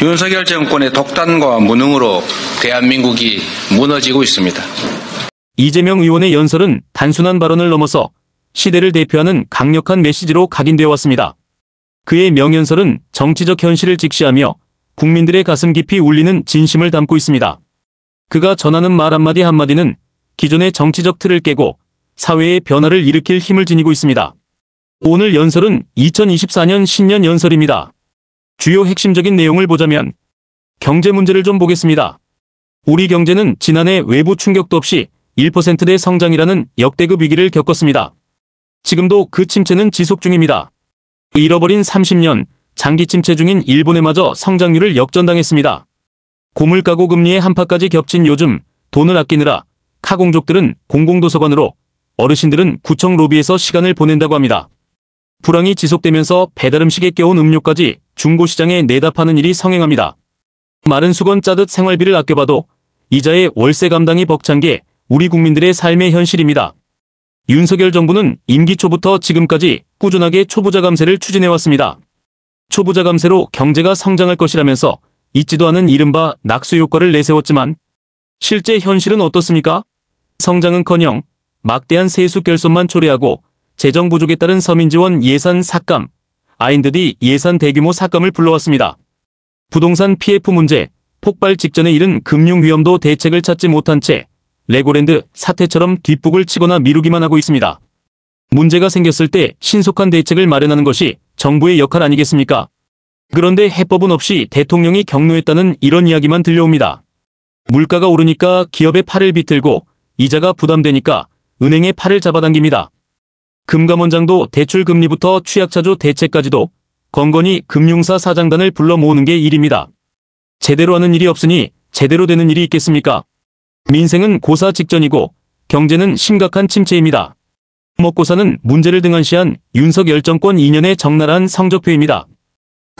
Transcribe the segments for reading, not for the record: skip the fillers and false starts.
윤석열 정권의 독단과 무능으로 대한민국이 무너지고 있습니다. 이재명 의원의 연설은 단순한 발언을 넘어서 시대를 대표하는 강력한 메시지로 각인되어 왔습니다. 그의 명연설은 정치적 현실을 직시하며 국민들의 가슴 깊이 울리는 진심을 담고 있습니다. 그가 전하는 말 한마디 한마디는 기존의 정치적 틀을 깨고 사회의 변화를 일으킬 힘을 지니고 있습니다. 오늘 연설은 2024년 신년 연설입니다. 주요 핵심적인 내용을 보자면 경제 문제를 좀 보겠습니다. 우리 경제는 지난해 외부 충격도 없이 1%대 성장이라는 역대급 위기를 겪었습니다. 지금도 그 침체는 지속 중입니다. 잃어버린 30년 장기 침체 중인 일본에마저 성장률을 역전당했습니다. 고물가고 금리의 한파까지 겹친 요즘 돈을 아끼느라 카공족들은 공공도서관으로 어르신들은 구청 로비에서 시간을 보낸다고 합니다. 불황이 지속되면서 배달음식에 껴온 음료까지 중고시장에 내다 파는 일이 성행합니다. 마른 수건 짜듯 생활비를 아껴봐도 이자의 월세 감당이 벅찬 게 우리 국민들의 삶의 현실입니다. 윤석열 정부는 임기 초부터 지금까지 꾸준하게 초부자 감세를 추진해왔습니다. 초부자 감세로 경제가 성장할 것이라면서 있지도 않은 이른바 낙수 효과를 내세웠지만 실제 현실은 어떻습니까? 성장은커녕 막대한 세수 결손만 초래하고 재정 부족에 따른 서민지원 예산 삭감, 아인드디 예산 대규모 삭감을 불러왔습니다. 부동산 PF 문제, 폭발 직전에 이른 금융 위험도 대책을 찾지 못한 채 레고랜드 사태처럼 뒷북을 치거나 미루기만 하고 있습니다. 문제가 생겼을 때 신속한 대책을 마련하는 것이 정부의 역할 아니겠습니까? 그런데 해법은 없이 대통령이 격노했다는 이런 이야기만 들려옵니다. 물가가 오르니까 기업의 팔을 비틀고 이자가 부담되니까 은행의 팔을 잡아당깁니다. 금감원장도 대출금리부터 취약차주 대책까지도 건건히 금융사 사장단을 불러 모으는 게 일입니다. 제대로 하는 일이 없으니 제대로 되는 일이 있겠습니까? 민생은 고사 직전이고 경제는 심각한 침체입니다. 먹고 사는 문제를 등한시한 윤석열 정권 2년의 적나라한 성적표입니다.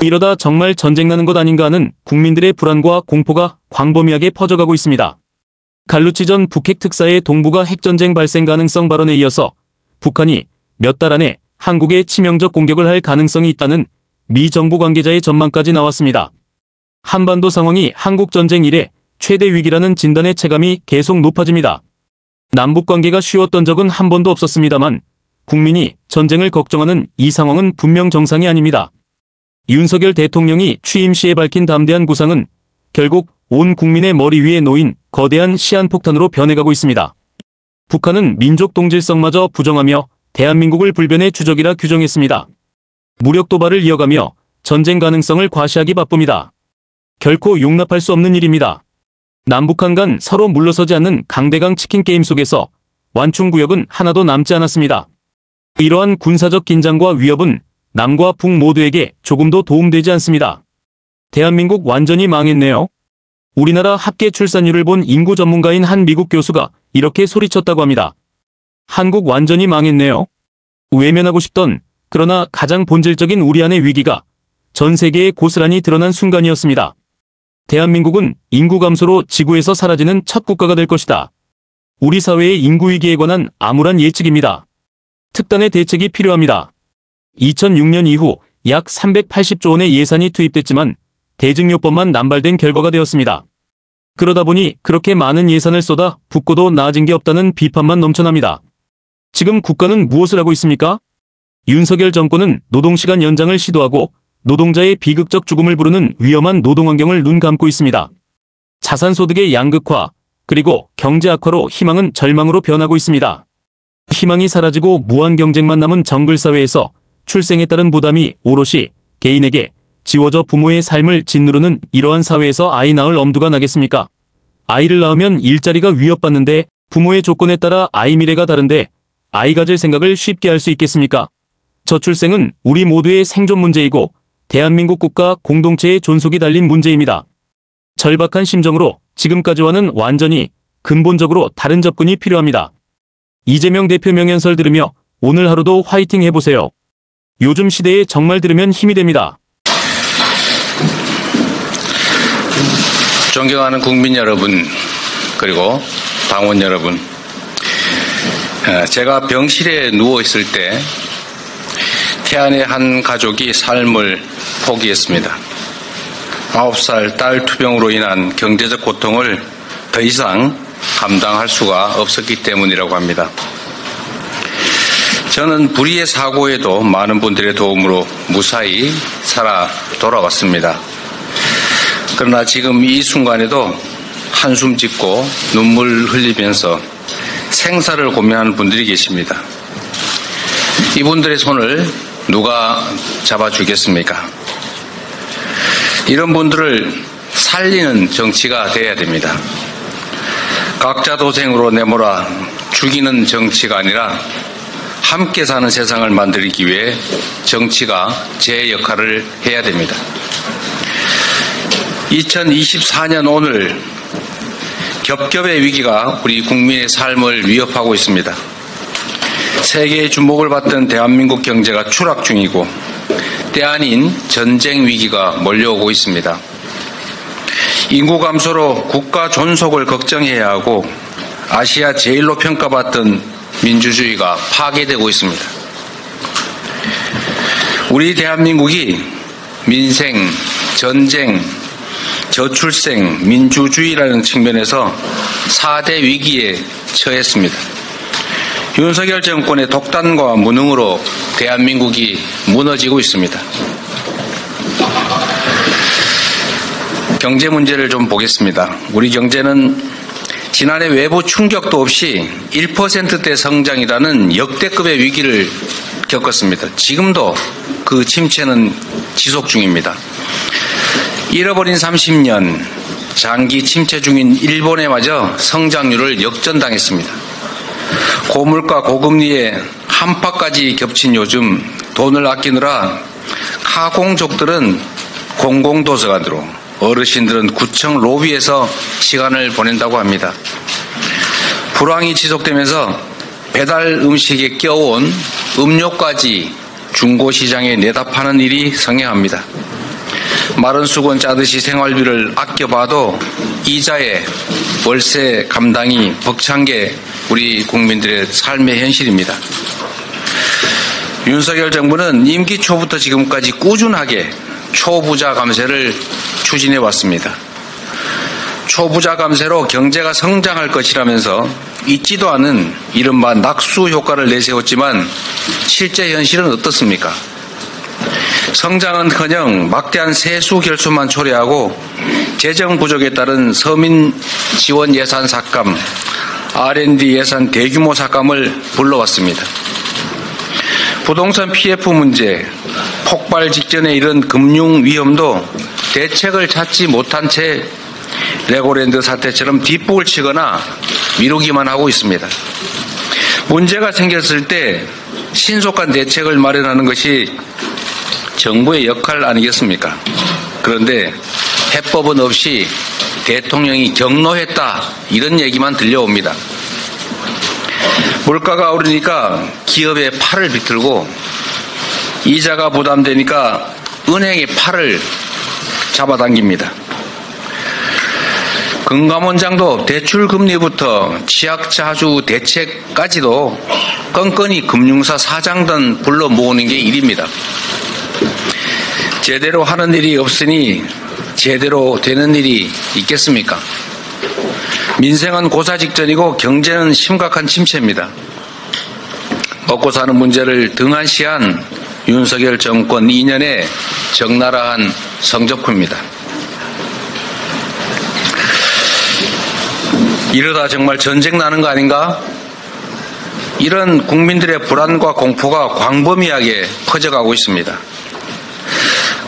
이러다 정말 전쟁 나는 것 아닌가 하는 국민들의 불안과 공포가 광범위하게 퍼져가고 있습니다. 갈루치 전 북핵 특사의 동북아 핵전쟁 발생 가능성 발언에 이어서 북한이 몇 달 안에 한국에 치명적 공격을 할 가능성이 있다는 미 정부 관계자의 전망까지 나왔습니다. 한반도 상황이 한국전쟁 이래 최대 위기라는 진단의 체감이 계속 높아집니다. 남북관계가 쉬웠던 적은 한 번도 없었습니다만 국민이 전쟁을 걱정하는 이 상황은 분명 정상이 아닙니다. 윤석열 대통령이 취임 시에 밝힌 담대한 구상은 결국 온 국민의 머리 위에 놓인 거대한 시한폭탄으로 변해가고 있습니다. 북한은 민족 동질성마저 부정하며 대한민국을 불변의 주적이라 규정했습니다. 무력 도발을 이어가며 전쟁 가능성을 과시하기 바쁩니다. 결코 용납할 수 없는 일입니다. 남북한 간 서로 물러서지 않는 강대강 치킨 게임 속에서 완충구역은 하나도 남지 않았습니다. 이러한 군사적 긴장과 위협은 남과 북 모두에게 조금도 도움되지 않습니다. 대한민국 완전히 망했네요. 우리나라 합계 출산율을 본 인구 전문가인 한 미국 교수가 이렇게 소리쳤다고 합니다. 한국 완전히 망했네요. 외면하고 싶던 그러나 가장 본질적인 우리 안의 위기가 전 세계에 고스란히 드러난 순간이었습니다. 대한민국은 인구 감소로 지구에서 사라지는 첫 국가가 될 것이다. 우리 사회의 인구 위기에 관한 암울한 예측입니다. 특단의 대책이 필요합니다. 2006년 이후 약 380조 원의 예산이 투입됐지만 대증요법만 남발된 결과가 되었습니다. 그러다 보니 그렇게 많은 예산을 쏟아 붓고도 나아진 게 없다는 비판만 넘쳐납니다. 지금 국가는 무엇을 하고 있습니까? 윤석열 정권은 노동시간 연장을 시도하고 노동자의 비극적 죽음을 부르는 위험한 노동환경을 눈 감고 있습니다. 자산소득의 양극화, 그리고 경제 악화로 희망은 절망으로 변하고 있습니다. 희망이 사라지고 무한 경쟁만 남은 정글사회에서 출생에 따른 부담이 오롯이 개인에게 지워져 부모의 삶을 짓누르는 이러한 사회에서 아이 낳을 엄두가 나겠습니까? 아이를 낳으면 일자리가 위협받는데 부모의 조건에 따라 아이 미래가 다른데 아이 가질 생각을 쉽게 할 수 있겠습니까? 저출생은 우리 모두의 생존 문제이고 대한민국 국가 공동체의 존속이 달린 문제입니다. 절박한 심정으로 지금까지와는 완전히 근본적으로 다른 접근이 필요합니다. 이재명 대표 명연설 들으며 오늘 하루도 화이팅 해보세요. 요즘 시대에 정말 들으면 힘이 됩니다. 존경하는 국민 여러분, 그리고 당원 여러분, 제가 병실에 누워있을 때 태안의 한 가족이 삶을 포기했습니다. 9살 딸 투병으로 인한 경제적 고통을 더 이상 감당할 수가 없었기 때문이라고 합니다. 저는 불의의 사고에도 많은 분들의 도움으로 무사히 살아 돌아왔습니다. 그러나 지금 이 순간에도 한숨 짓고 눈물 흘리면서 생사를 고민하는 분들이 계십니다. 이분들의 손을 누가 잡아주겠습니까? 이런 분들을 살리는 정치가 돼야 됩니다. 각자 도생으로 내몰아 죽이는 정치가 아니라 함께 사는 세상을 만들기 위해 정치가 제 역할을 해야 됩니다. 2024년 오늘 겹겹의 위기가 우리 국민의 삶을 위협하고 있습니다. 세계의 주목을 받던 대한민국 경제가 추락 중이고 때 아닌 전쟁 위기가 몰려오고 있습니다. 인구 감소로 국가 존속을 걱정해야 하고 아시아 제일로 평가받던 민주주의가 파괴되고 있습니다. 우리 대한민국이 민생, 전쟁, 저출생, 민주주의라는 측면에서 4대 위기에 처했습니다. 윤석열 정권의 독단과 무능으로 대한민국이 무너지고 있습니다. 경제 문제를 좀 보겠습니다. 우리 경제는 지난해 외부 충격도 없이 1%대 성장이라는 역대급의 위기를 겪었습니다. 지금도 그 침체는 지속 중입니다. 잃어버린 30년, 장기 침체 중인 일본에 마저 성장률을 역전당했습니다. 고물가 고금리에 한파까지 겹친 요즘 돈을 아끼느라 가공족들은 공공도서관으로, 어르신들은 구청 로비에서 시간을 보낸다고 합니다. 불황이 지속되면서 배달 음식에 껴온 음료까지 중고시장에 내다 파는 일이 성행합니다. 마른 수건 짜듯이 생활비를 아껴봐도 이자에 월세 감당이 벅찬 게 우리 국민들의 삶의 현실입니다. 윤석열 정부는 임기 초부터 지금까지 꾸준하게 초부자 감세를 추진해 왔습니다. 초부자 감세로 경제가 성장할 것이라면서 있지도 않은 이른바 낙수 효과를 내세웠지만 실제 현실은 어떻습니까? 성장은커녕 막대한 세수 결손만 초래하고 재정 부족에 따른 서민 지원 예산 삭감, R&D 예산 대규모 삭감을 불러왔습니다. 부동산 PF 문제, 폭발 직전에 이른 금융 위험도 대책을 찾지 못한 채 레고랜드 사태처럼 뒷북을 치거나 미루기만 하고 있습니다. 문제가 생겼을 때 신속한 대책을 마련하는 것이 정부의 역할 아니겠습니까? 그런데 해법은 없이 대통령이 경로했다 이런 얘기만 들려옵니다. 물가가 오르니까 기업의 팔을 비틀고 이자가 부담되니까 은행의 팔을 잡아당깁니다. 금감원장도 대출금리부터 취약자주 대책까지도 건건이 금융사 사장단 불러 모으는 게 일입니다. 제대로 하는 일이 없으니 제대로 되는 일이 있겠습니까? 민생은 고사 직전이고 경제는 심각한 침체입니다. 먹고 사는 문제를 등한시한 윤석열 정권 2년의 적나라한 성적표입니다. 이러다 정말 전쟁 나는 거 아닌가? 이런 국민들의 불안과 공포가 광범위하게 퍼져가고 있습니다.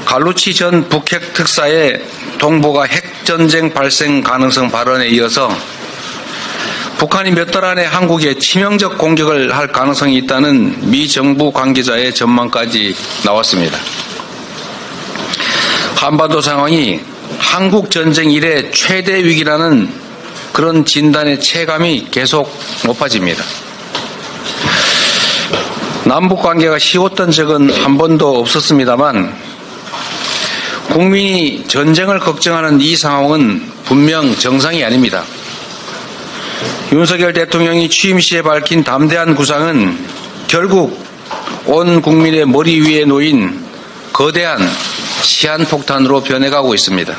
갈루치 전 북핵 특사의 동북아 핵전쟁 발생 가능성 발언에 이어서 북한이 몇 달 안에 한국에 치명적 공격을 할 가능성이 있다는 미 정부 관계자의 전망까지 나왔습니다. 한반도 상황이 한국 전쟁 이래 최대 위기라는 그런 진단의 체감이 계속 높아집니다. 남북 관계가 쉬웠던 적은 한 번도 없었습니다만 국민이 전쟁을 걱정하는 이 상황은 분명 정상이 아닙니다. 윤석열 대통령이 취임 시에 밝힌 담대한 구상은 결국 온 국민의 머리 위에 놓인 거대한 시한폭탄으로 변해가고 있습니다.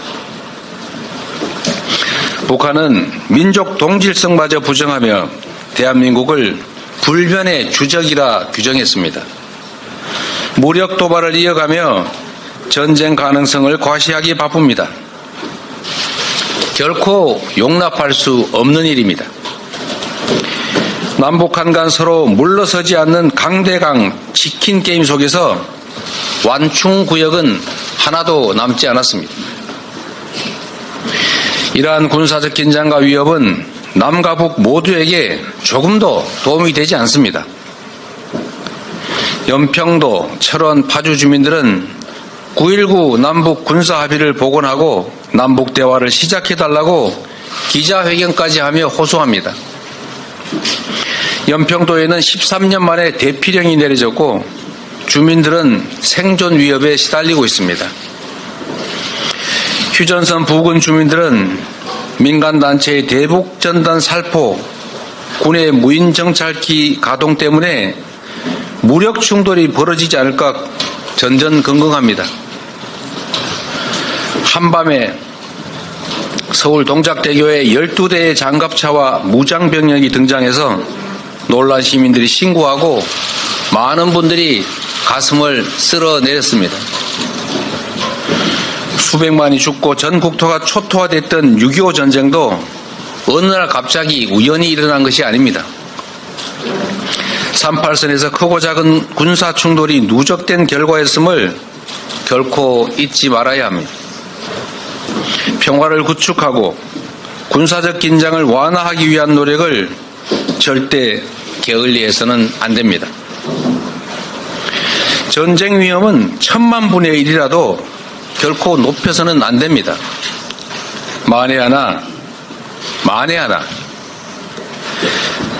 북한은 민족 동질성마저 부정하며 대한민국을 불변의 주적이라 규정했습니다. 무력 도발을 이어가며 전쟁 가능성을 과시하기 바쁩니다. 결코 용납할 수 없는 일입니다. 남북한 간 서로 물러서지 않는 강대강 치킨 게임 속에서 완충 구역은 하나도 남지 않았습니다. 이러한 군사적 긴장과 위협은 남과 북 모두에게 조금도 도움이 되지 않습니다. 연평도, 철원, 파주 주민들은 9.19 남북 군사 합의를 복원하고 남북 대화를 시작해달라고 기자회견까지 하며 호소합니다. 연평도에는 13년 만에 대피령이 내려졌고 주민들은 생존 위협에 시달리고 있습니다. 휴전선 부근 주민들은 민간단체의 대북전단 살포, 군의 무인 정찰기 가동 때문에 무력 충돌이 벌어지지 않을까 전전긍긍합니다. 한밤에 서울 동작대교에 12대의 장갑차와 무장병력이 등장해서 놀란 시민들이 신고하고 많은 분들이 가슴을 쓸어내렸습니다. 수백만이 죽고 전 국토가 초토화됐던 6.25 전쟁도 어느 날 갑자기 우연히 일어난 것이 아닙니다. 38선에서 크고 작은 군사 충돌이 누적된 결과였음을 결코 잊지 말아야 합니다. 평화를 구축하고 군사적 긴장을 완화하기 위한 노력을 절대 게을리해서는 안 됩니다. 전쟁 위험은 1000만분의 1이라도 결코 높여서는 안 됩니다. 만에 하나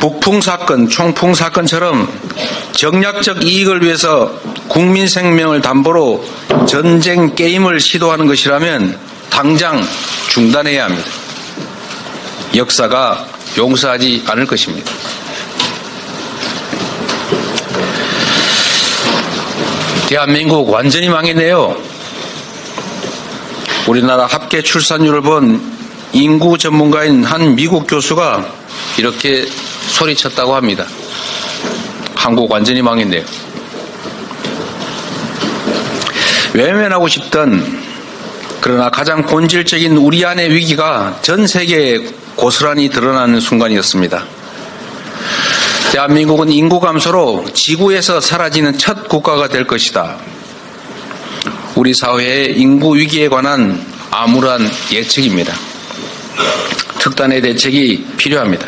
북풍 사건, 총풍 사건처럼 정략적 이익을 위해서 국민 생명을 담보로 전쟁 게임을 시도하는 것이라면 당장 중단해야 합니다. 역사가 용서하지 않을 것입니다. 대한민국 완전히 망했네요. 우리나라 합계 출산율을 본 인구 전문가인 한 미국 교수가 이렇게 소리쳤다고 합니다. 한국 완전히 망했네요. 외면하고 싶던 그러나 가장 본질적인 우리 안의 위기가 전 세계에 고스란히 드러나는 순간이었습니다. 대한민국은 인구 감소로 지구에서 사라지는 첫 국가가 될 것이다. 우리 사회의 인구 위기에 관한 암울한 예측입니다. 특단의 대책이 필요합니다.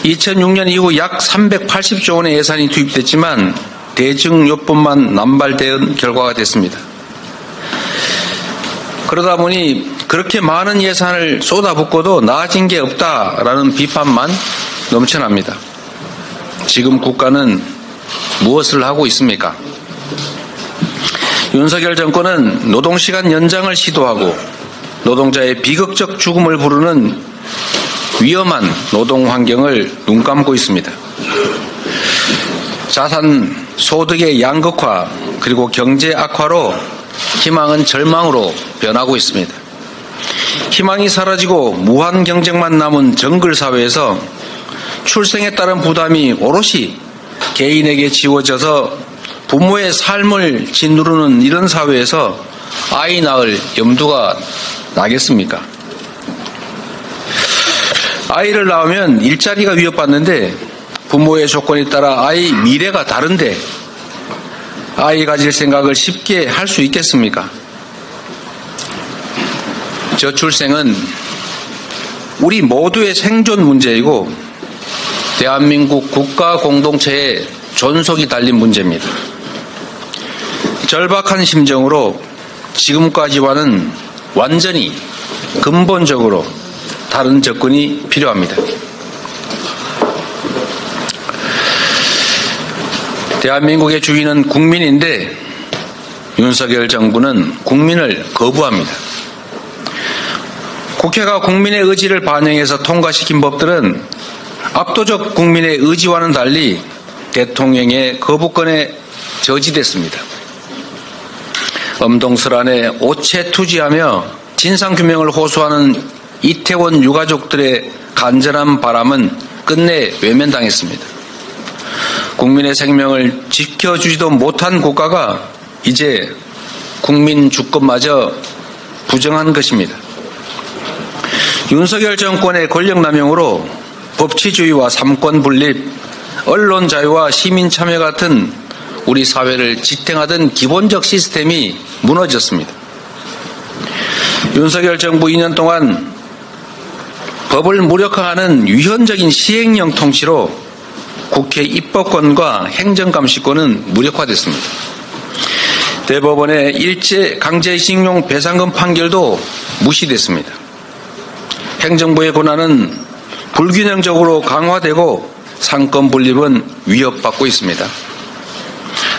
2006년 이후 약 380조 원의 예산이 투입됐지만 대증요법만 남발된 결과가 됐습니다. 그러다 보니 그렇게 많은 예산을 쏟아붓고도 나아진 게 없다라는 비판만 넘쳐납니다. 지금 국가는 무엇을 하고 있습니까? 윤석열 정권은 노동시간 연장을 시도하고 노동자의 비극적 죽음을 부르는 위험한 노동 환경을 눈 감고 있습니다. 자산 소득의 양극화 그리고 경제 악화로 희망은 절망으로 변하고 있습니다. 희망이 사라지고 무한 경쟁만 남은 정글 사회에서 출생에 따른 부담이 오롯이 개인에게 지워져서 부모의 삶을 짓누르는 이런 사회에서 아이 낳을 염두가 나겠습니까? 아이를 낳으면 일자리가 위협받는데 부모의 조건에 따라 아이 미래가 다른데 아이 가질 생각을 쉽게 할 수 있겠습니까? 저출생은 우리 모두의 생존 문제이고 대한민국 국가 공동체의 존속이 달린 문제입니다. 절박한 심정으로 지금까지와는 완전히 근본적으로 다른 접근이 필요합니다. 대한민국의 주인은 국민인데 윤석열 정부는 국민을 거부합니다. 국회가 국민의 의지를 반영해서 통과시킨 법들은 압도적 국민의 의지와는 달리 대통령의 거부권에 저지됐습니다. 엄동설안에 오체투지하며 진상규명을 호소하는 이태원 유가족들의 간절한 바람은 끝내 외면당했습니다. 국민의 생명을 지켜주지도 못한 국가가 이제 국민 주권마저 부정한 것입니다. 윤석열 정권의 권력남용으로 법치주의와 삼권분립, 언론 자유와 시민 참여 같은 우리 사회를 지탱하던 기본적 시스템이 무너졌습니다. 윤석열 정부 2년 동안 법을 무력화하는 위헌적인 시행령 통치로 국회 입법권과 행정감시권은 무력화됐습니다. 대법원의 일제 강제징용 배상금 판결도 무시됐습니다. 행정부의 권한은 불균형적으로 강화되고 상권 분립은 위협받고 있습니다.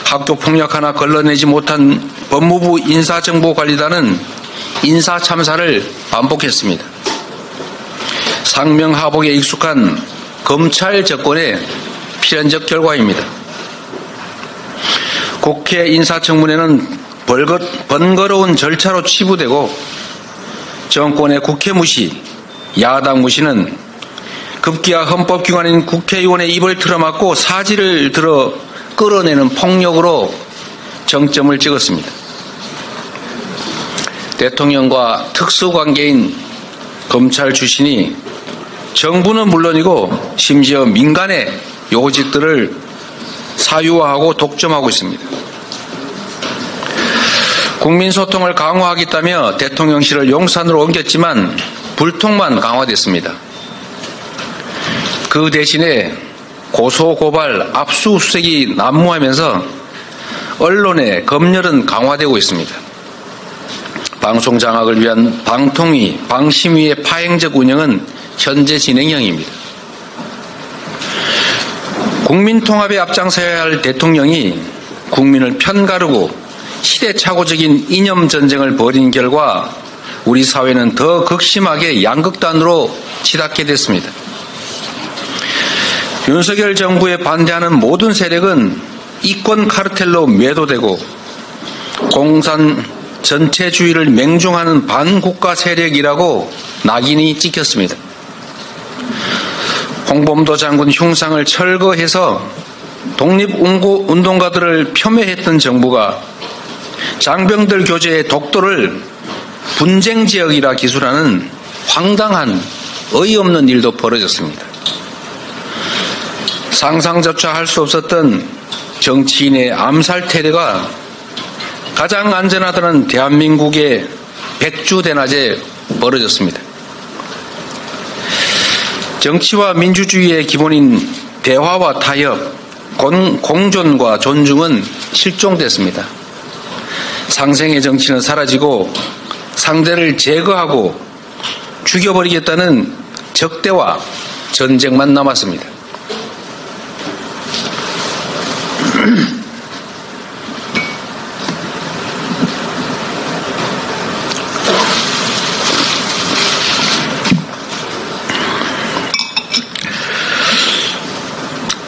학교 폭력 하나 걸러내지 못한 법무부 인사정보관리단은 인사참사를 반복했습니다. 상명하복에 익숙한 검찰 정권의 필연적 결과입니다. 국회 인사청문회는 번거로운 절차로 치부되고 정권의 국회 무시, 야당 무시는 급기야 헌법기관인 국회의원의 입을 틀어막고 사지를 들어 끌어내는 폭력으로 정점을 찍었습니다. 대통령과 특수관계인 검찰 출신이 정부는 물론이고 심지어 민간의 요직들을 사유화하고 독점하고 있습니다. 국민소통을 강화하겠다며 대통령실을 용산으로 옮겼지만 불통만 강화됐습니다. 그 대신에 고소고발, 압수수색이 난무하면서 언론의 검열은 강화되고 있습니다. 방송 장악을 위한 방통위, 방심위의 파행적 운영은 현재 진행형입니다. 국민 통합에 앞장서야 할 대통령이 국민을 편가르고 시대착오적인 이념 전쟁을 벌인 결과 우리 사회는 더 극심하게 양극단으로 치닫게 됐습니다. 윤석열 정부에 반대하는 모든 세력은 이권 카르텔로 매도되고 공산 전체주의를 맹종하는 반국가 세력이라고 낙인이 찍혔습니다. 홍범도 장군 흉상을 철거해서 독립운동가들을 폄훼했던 정부가 장병들 교제의 독도를 분쟁지역이라 기술하는 황당한 어이없는 일도 벌어졌습니다. 상상조차 할 수 없었던 정치인의 암살 테러가 가장 안전하다는 대한민국의 백주대낮에 벌어졌습니다. 정치와 민주주의의 기본인 대화와 타협, 공존과 존중은 실종됐습니다. 상생의 정치는 사라지고 상대를 제거하고 죽여버리겠다는 적대와 전쟁만 남았습니다.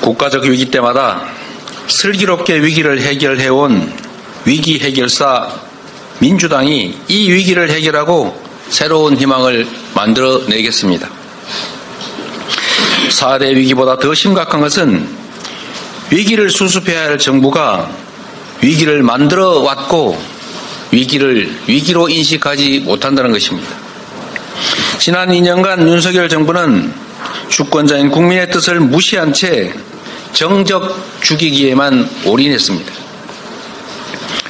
국가적 위기 때마다 슬기롭게 위기를 해결해온 위기 해결사 민주당이 이 위기를 해결하고 새로운 희망을 만들어내겠습니다. 4대 위기보다 더 심각한 것은 위기를 수습해야 할 정부가 위기를 만들어 왔고 위기를 위기로 인식하지 못한다는 것입니다. 지난 2년간 윤석열 정부는 주권자인 국민의 뜻을 무시한 채 정적 죽이기에만 올인했습니다.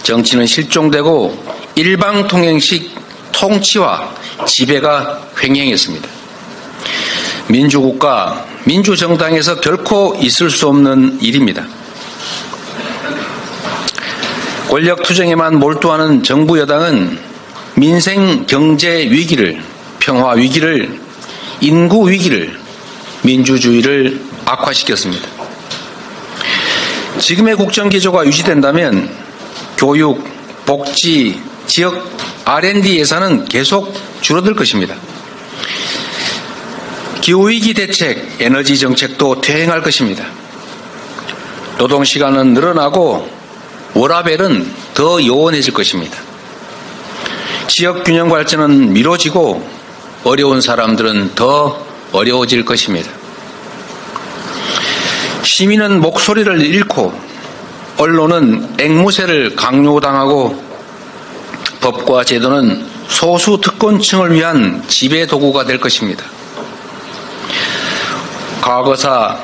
정치는 실종되고 일방통행식 통치와 지배가 횡행했습니다. 민주국가, 민주정당에서 결코 있을 수 없는 일입니다. 권력투쟁에만 몰두하는 정부 여당은 민생 경제 위기를, 평화 위기를, 인구 위기를, 민주주의를 악화시켰습니다. 지금의 국정기조가 유지된다면 교육, 복지, 지역 R&D 예산은 계속 줄어들 것입니다. 기후위기 대책, 에너지 정책도 퇴행할 것입니다. 노동시간은 늘어나고 워라밸은 더 요원해질 것입니다. 지역 균형 발전은 미뤄지고 어려운 사람들은 더 어려워질 것입니다. 시민은 목소리를 잃고 언론은 앵무새를 강요당하고 법과 제도는 소수 특권층을 위한 지배 도구가 될 것입니다. 과거사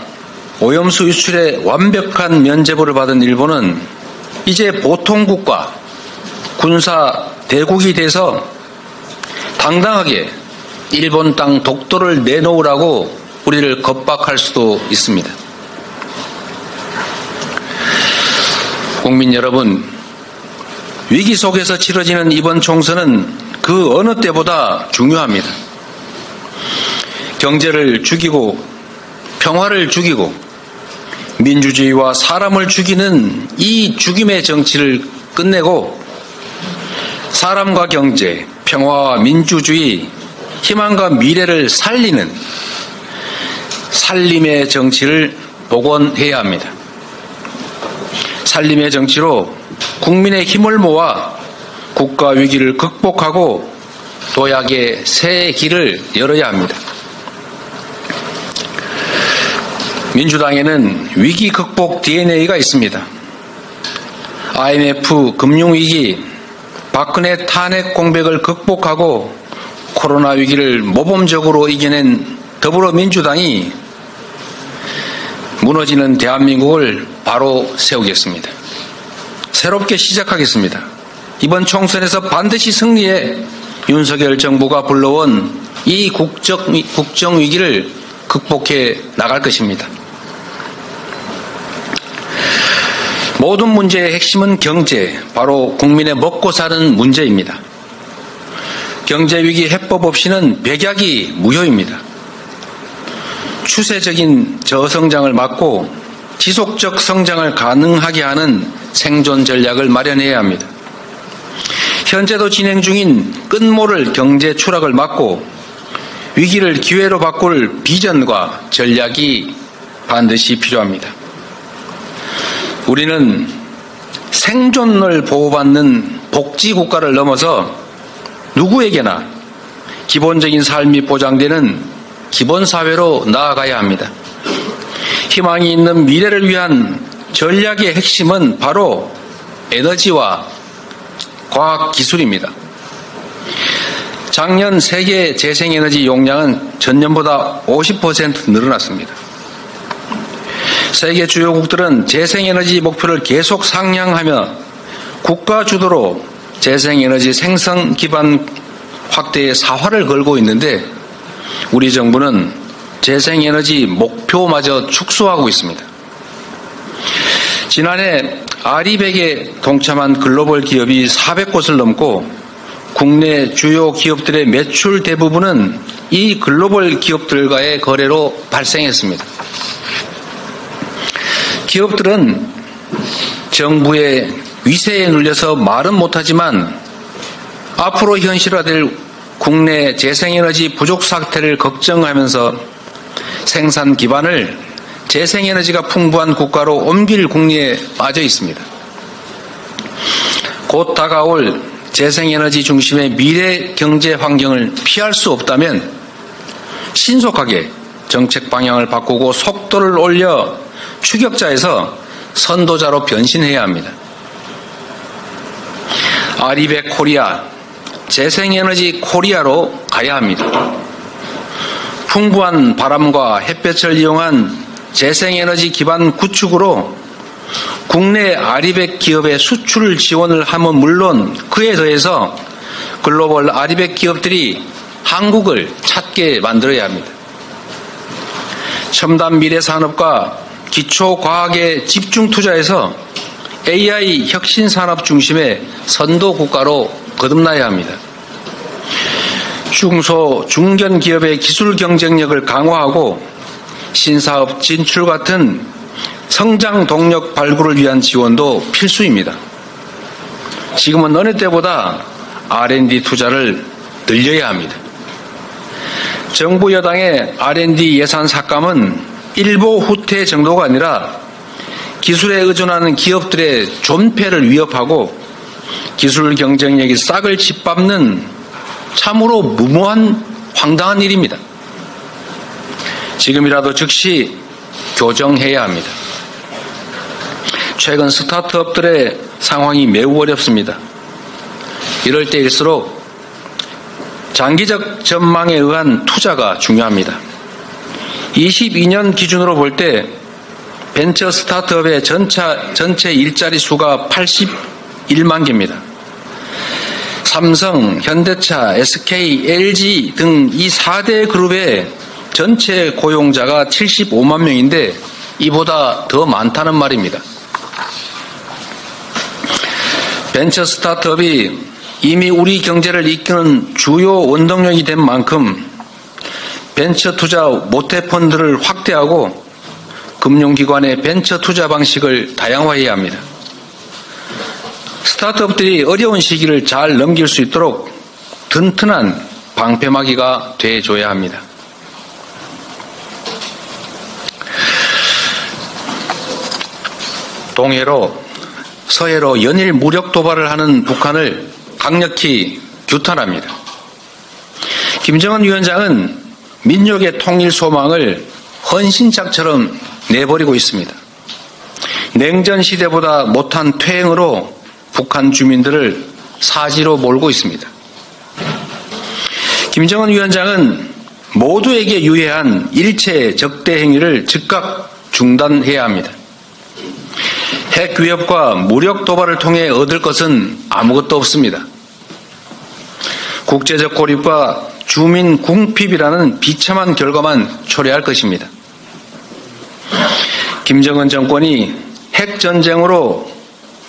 오염수 유출의 완벽한 면죄부를 받은 일본은 이제 보통국가, 군사 대국이 돼서 당당하게 일본 땅 독도를 내놓으라고 우리를 겁박할 수도 있습니다. 국민 여러분, 위기 속에서 치러지는 이번 총선은 그 어느 때보다 중요합니다. 경제를 죽이고 평화를 죽이고 민주주의와 사람을 죽이는 이 죽임의 정치를 끝내고 사람과 경제, 평화와 민주주의, 희망과 미래를 살리는 살림의 정치를 복원해야 합니다. 살림의 정치로 국민의 힘을 모아 국가 위기를 극복하고 도약의 새 길을 열어야 합니다. 민주당에는 위기 극복 DNA가 있습니다. IMF 금융위기, 박근혜 탄핵 공백을 극복하고 코로나 위기를 모범적으로 이겨낸 더불어민주당이 무너지는 대한민국을 바로 세우겠습니다. 새롭게 시작하겠습니다. 이번 총선에서 반드시 승리해 윤석열 정부가 불러온 이 국정 위기를 극복해 나갈 것입니다. 모든 문제의 핵심은 경제, 바로 국민의 먹고 사는 문제입니다. 경제위기 해법 없이는 백약이 무효입니다. 추세적인 저성장을 막고 지속적 성장을 가능하게 하는 생존 전략을 마련해야 합니다. 현재도 진행 중인 끝모를 경제 추락을 막고 위기를 기회로 바꿀 비전과 전략이 반드시 필요합니다. 우리는 생존을 보호받는 복지국가를 넘어서 누구에게나 기본적인 삶이 보장되는 기본사회로 나아가야 합니다. 희망이 있는 미래를 위한 전략의 핵심은 바로 에너지와 과학기술입니다. 작년 세계 재생에너지 용량은 전년보다 50% 늘어났습니다. 세계 주요국들은 재생에너지 목표를 계속 상향하며 국가 주도로 재생에너지 생산 기반 확대에 사활을 걸고 있는데 우리 정부는 재생에너지 목표마저 축소하고 있습니다. 지난해 아리백에 동참한 글로벌 기업이 400곳을 넘고 국내 주요 기업들의 매출 대부분은 이 글로벌 기업들과의 거래로 발생했습니다. 기업들은 정부의 위세에 눌려서 말은 못하지만 앞으로 현실화될 국내 재생에너지 부족 사태를 걱정하면서 생산 기반을 재생에너지가 풍부한 국가로 옮길 궁리에 빠져 있습니다. 곧 다가올 재생에너지 중심의 미래 경제 환경을 피할 수 없다면 신속하게 정책 방향을 바꾸고 속도를 올려 추격자에서 선도자로 변신해야 합니다. 아리백 코리아, 재생에너지 코리아로 가야 합니다. 풍부한 바람과 햇볕을 이용한 재생에너지 기반 구축으로 국내 아리백 기업의 수출 지원을 하면 물론 그에 더해서 글로벌 아리백 기업들이 한국을 찾게 만들어야 합니다. 첨단 미래 산업과 기초과학에 집중 투자해서 AI 혁신 산업 중심의 선도 국가로 거듭나야 합니다. 중소, 중견 기업의 기술 경쟁력을 강화하고 신사업 진출 같은 성장 동력 발굴을 위한 지원도 필수입니다. 지금은 어느 때보다 R&D 투자를 늘려야 합니다. 정부 여당의 R&D 예산 삭감은 일보 후퇴 정도가 아니라 기술에 의존하는 기업들의 존폐를 위협하고 기술 경쟁력이 싹을 짓밟는 참으로 무모한 황당한 일입니다. 지금이라도 즉시 교정해야 합니다. 최근 스타트업들의 상황이 매우 어렵습니다. 이럴 때일수록 장기적 전망에 의한 투자가 중요합니다. 22년 기준으로 볼 때 벤처 스타트업의 전체 일자리 수가 81만 개입니다. 삼성, 현대차, SK, LG 등 이 4대 그룹의 전체 고용자가 75만 명인데 이보다 더 많다는 말입니다. 벤처 스타트업이 이미 우리 경제를 이끄는 주요 원동력이 된 만큼 벤처 투자 모태펀드를 확대하고 금융기관의 벤처 투자 방식을 다양화해야 합니다. 스타트업들이 어려운 시기를 잘 넘길 수 있도록 튼튼한 방패막이가 돼줘야 합니다. 동해로 서해로 연일 무력 도발을 하는 북한을 강력히 규탄합니다. 김정은 위원장은 민족의 통일 소망을 헌신짝처럼 내버리고 있습니다. 냉전 시대보다 못한 퇴행으로 북한 주민들을 사지로 몰고 있습니다. 김정은 위원장은 모두에게 유해한 일체 적대 행위를 즉각 중단해야 합니다. 핵 위협과 무력 도발을 통해 얻을 것은 아무것도 없습니다. 국제적 고립과 주민 궁핍이라는 비참한 결과만 초래할 것입니다. 김정은 정권이 핵전쟁으로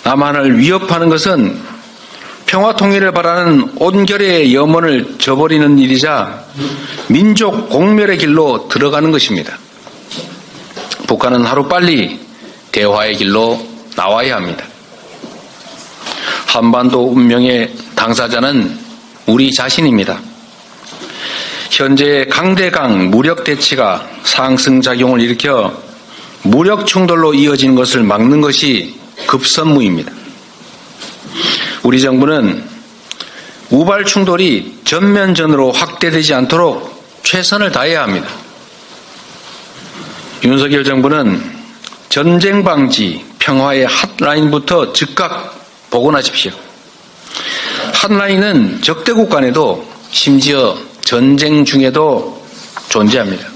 남한을 위협하는 것은 평화 통일을 바라는 온결의 염원을 저버리는 일이자 민족 공멸의 길로 들어가는 것입니다. 북한은 하루빨리 대화의 길로 나와야 합니다. 한반도 운명의 당사자는 우리 자신입니다. 현재의 강대강 무력 대치가 상승작용을 일으켜 무력 충돌로 이어지는 것을 막는 것이 급선무입니다. 우리 정부는 우발 충돌이 전면전으로 확대되지 않도록 최선을 다해야 합니다. 윤석열 정부는 전쟁 방지, 평화의 핫라인부터 즉각 복원하십시오. 핫라인은 적대국 간에도 심지어 전쟁 중에도 존재합니다.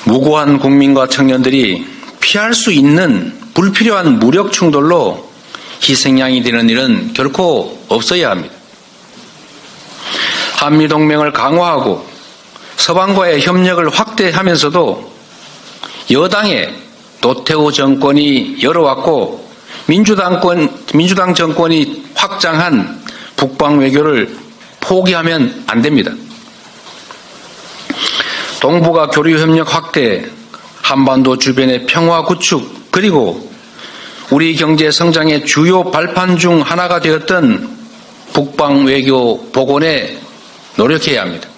무고한 국민과 청년들이 피할 수 있는 불필요한 무력 충돌로 희생양이 되는 일은 결코 없어야 합니다. 한미동맹을 강화하고 서방과의 협력을 확대하면서도 여당의 노태우 정권이 열어왔고 민주당 정권이 확장한 북방 외교를 포기하면 안 됩니다. 동북아 교류 협력 확대, 한반도 주변의 평화 구축, 그리고 우리 경제 성장의 주요 발판 중 하나가 되었던 북방 외교 복원에 노력해야 합니다.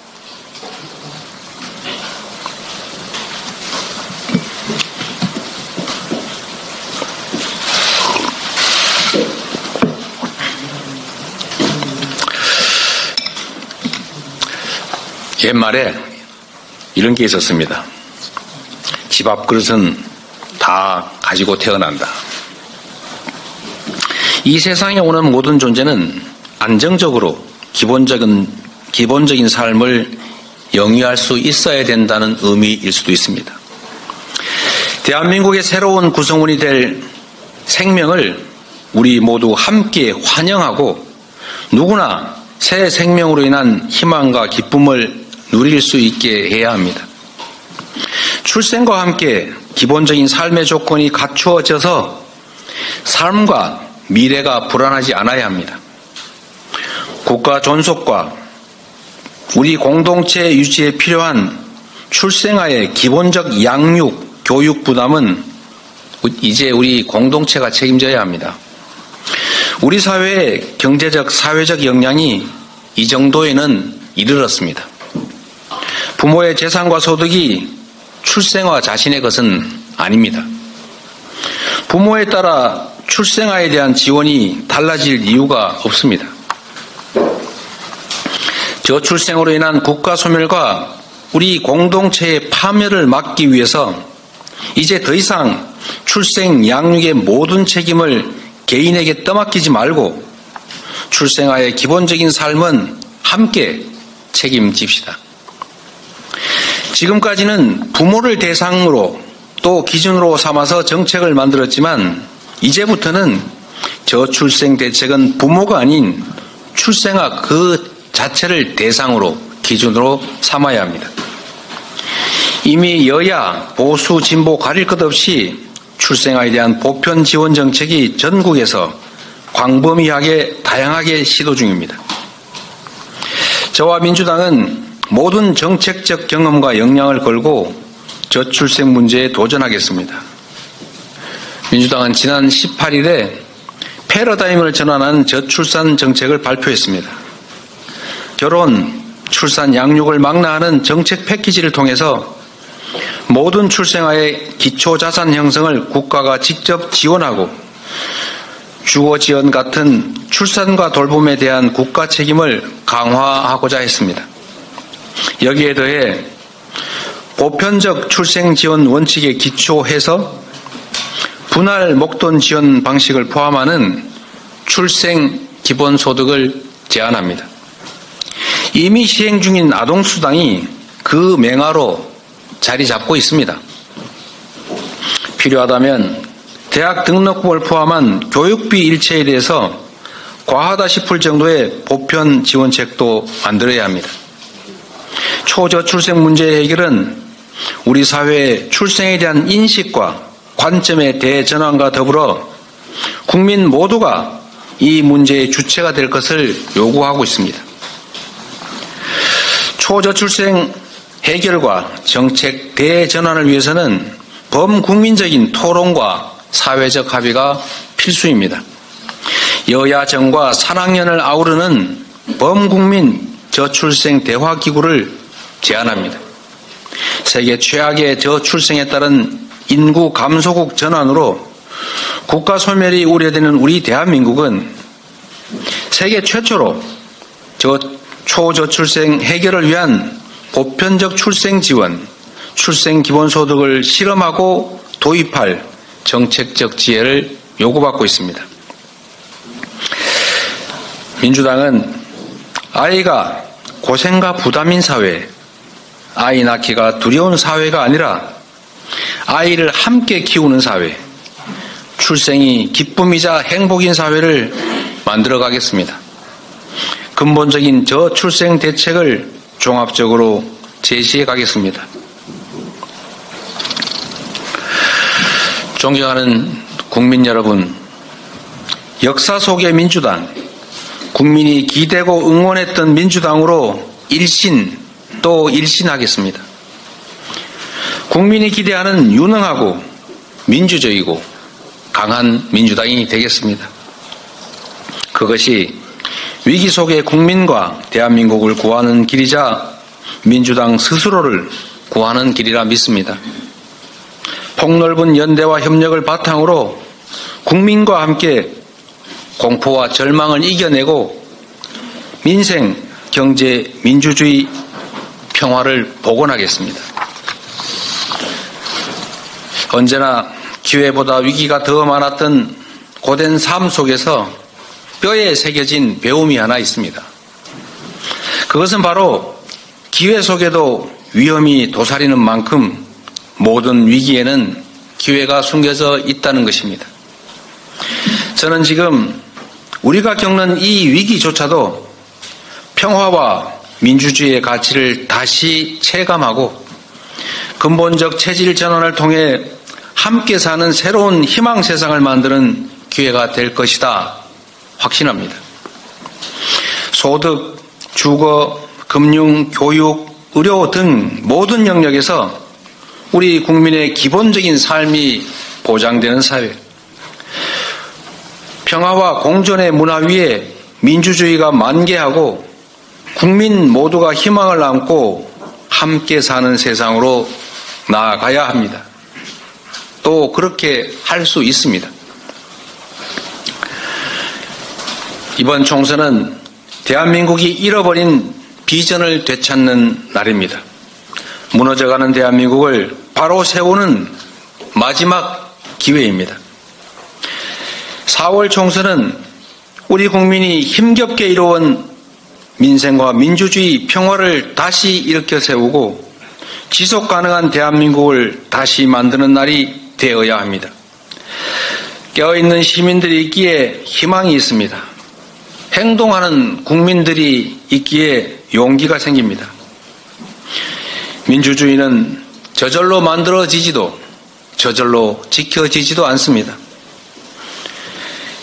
옛말에 이런 게 있었습니다. 집 앞 그릇은 다 가지고 태어난다. 이 세상에 오는 모든 존재는 안정적으로 기본적인 삶을 영위할 수 있어야 된다는 의미일 수도 있습니다. 대한민국의 새로운 구성원이 될 생명을 우리 모두 함께 환영하고 누구나 새 생명으로 인한 희망과 기쁨을 누릴 수 있게 해야 합니다. 출생과 함께 기본적인 삶의 조건이 갖추어져서 삶과 미래가 불안하지 않아야 합니다. 국가 존속과 우리 공동체 유지에 필요한 출생아의 기본적 양육, 교육 부담은 이제 우리 공동체가 책임져야 합니다. 우리 사회의 경제적, 사회적 역량이 이 정도에는 이르렀습니다. 부모의 재산과 소득이 출생아 자신의 것은 아닙니다. 부모에 따라 출생아에 대한 지원이 달라질 이유가 없습니다. 저출생으로 인한 국가 소멸과 우리 공동체의 파멸을 막기 위해서 이제 더 이상 출생 양육의 모든 책임을 개인에게 떠맡기지 말고 출생아의 기본적인 삶은 함께 책임집시다. 지금까지는 부모를 대상으로 또 기준으로 삼아서 정책을 만들었지만 이제부터는 저출생 대책은 부모가 아닌 출생아 그 자체를 대상으로 기준으로 삼아야 합니다. 이미 여야, 보수, 진보 가릴 것 없이 출생아에 대한 보편 지원 정책이 전국에서 광범위하게 다양하게 시도 중입니다. 저와 민주당은 모든 정책적 경험과 역량을 걸고 저출생 문제에 도전하겠습니다. 민주당은 지난 18일에 패러다임을 전환한 저출산 정책을 발표했습니다. 결혼, 출산, 양육을 망라하는 정책 패키지를 통해서 모든 출생아의 기초자산 형성을 국가가 직접 지원하고 주거 지원 같은 출산과 돌봄에 대한 국가 책임을 강화하고자 했습니다. 여기에 더해 보편적 출생 지원 원칙에 기초해서 분할 목돈 지원 방식을 포함하는 출생 기본소득을 제안합니다. 이미 시행 중인 아동수당이 그 맹하로 자리 잡고 있습니다. 필요하다면 대학 등록금을 포함한 교육비 일체에 대해서 과하다 싶을 정도의 보편 지원책도 만들어야 합니다. 초저출생 문제의 해결은 우리 사회의 출생에 대한 인식과 관점의 대전환과 더불어 국민 모두가 이 문제의 주체가 될 것을 요구하고 있습니다. 초저출생 해결과 정책 대전환을 위해서는 범국민적인 토론과 사회적 합의가 필수입니다. 여야 정과 산학연을 아우르는 범국민 저출생 대화기구를 제안합니다. 세계 최악의 저출생에 따른 인구 감소국 전환으로 국가 소멸이 우려되는 우리 대한민국은 세계 최초로 초저출생 해결을 위한 보편적 출생 지원, 출생 기본소득을 실험하고 도입할 정책적 지혜를 요구받고 있습니다. 민주당은 아이가 고생과 부담인 사회, 아이 낳기가 두려운 사회가 아니라 아이를 함께 키우는 사회, 출생이 기쁨이자 행복인 사회를 만들어 가겠습니다. 근본적인 저출생 대책을 종합적으로 제시해 가겠습니다. 존경하는 국민 여러분, 역사 속의 민주당, 국민이 기대고 응원했던 민주당으로 일신 또 일신하겠습니다. 국민이 기대하는 유능하고 민주적이고 강한 민주당이 되겠습니다. 그것이 위기 속의 국민과 대한민국을 구하는 길이자 민주당 스스로를 구하는 길이라 믿습니다. 폭넓은 연대와 협력을 바탕으로 국민과 함께 공포와 절망을 이겨내고 민생, 경제, 민주주의, 평화를 복원하겠습니다. 언제나 기회보다 위기가 더 많았던 고된 삶 속에서 뼈에 새겨진 배움이 하나 있습니다. 그것은 바로 기회 속에도 위험이 도사리는 만큼 모든 위기에는 기회가 숨겨져 있다는 것입니다. 저는 지금 우리가 겪는 이 위기조차도 평화와 민주주의의 가치를 다시 체감하고 근본적 체질 전환을 통해 함께 사는 새로운 희망 세상을 만드는 기회가 될 것이다 확신합니다. 소득, 주거, 금융, 교육, 의료 등 모든 영역에서 우리 국민의 기본적인 삶이 보장되는 사회, 평화와 공존의 문화 위에 민주주의가 만개하고 국민 모두가 희망을 안고 함께 사는 세상으로 나아가야 합니다. 또 그렇게 할 수 있습니다. 이번 총선은 대한민국이 잃어버린 비전을 되찾는 날입니다. 무너져가는 대한민국을 바로 세우는 마지막 기회입니다. 4월 총선은 우리 국민이 힘겹게 이뤄온 민생과 민주주의, 평화를 다시 일으켜 세우고 지속 가능한 대한민국을 다시 만드는 날이 되어야 합니다. 깨어있는 시민들이 있기에 희망이 있습니다. 행동하는 국민들이 있기에 용기가 생깁니다. 민주주의는 저절로 만들어지지도 저절로 지켜지지도 않습니다.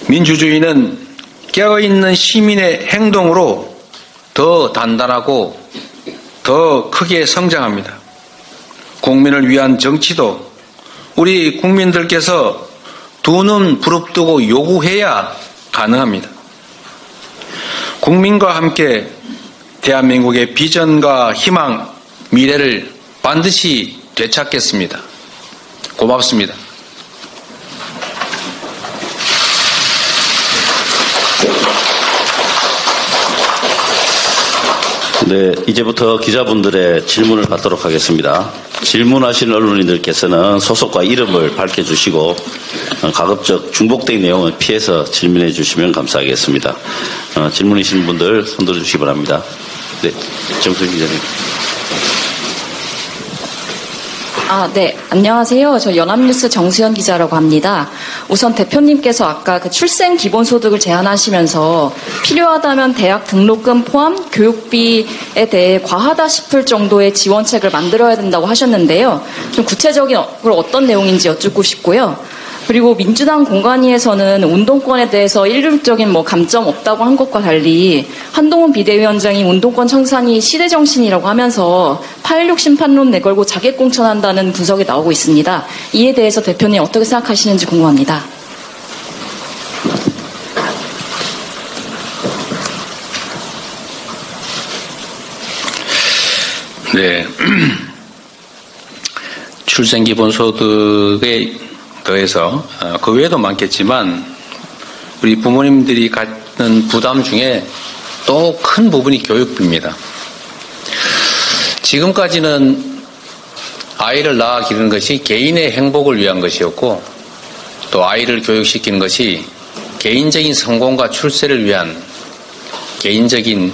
민주주의는 깨어있는 시민의 행동으로 더 단단하고 더 크게 성장합니다. 국민을 위한 정치도 우리 국민들께서 두 눈 부릅뜨고 요구해야 가능합니다. 국민과 함께 대한민국의 비전과 희망, 미래를 반드시 되찾겠습니다. 고맙습니다. 네, 이제부터 기자분들의 질문을 받도록 하겠습니다. 질문하신 언론인들께서는 소속과 이름을 밝혀주시고 가급적 중복된 내용은 피해서 질문해 주시면 감사하겠습니다. 질문이신 분들 손 들어주시기 바랍니다. 네, 정수희 기자님. 네. 안녕하세요. 저 연합뉴스 정수현 기자라고 합니다. 우선 대표님께서 아까 그 출생 기본소득을 제안하시면서 필요하다면 대학 등록금 포함 교육비에 대해 과하다 싶을 정도의 지원책을 만들어야 된다고 하셨는데요. 좀 구체적으로 어떤 내용인지 여쭙고 싶고요. 그리고 민주당 공관위에서는 운동권에 대해서 일률적인 감점 없다고 한 것과 달리 한동훈 비대위원장이 운동권 청산이 시대정신이라고 하면서 8.16 심판론 내걸고 자객공천한다는 분석이 나오고 있습니다. 이에 대해서 대표님 어떻게 생각하시는지 궁금합니다. 네. 출생기본소득에 더해서 그 외에도 많겠지만 우리 부모님들이 갖는 부담 중에 또 큰 부분이 교육비입니다. 지금까지는 아이를 낳아 기르는 것이 개인의 행복을 위한 것이었고 또 아이를 교육시키는 것이 개인적인 성공과 출세를 위한 개인적인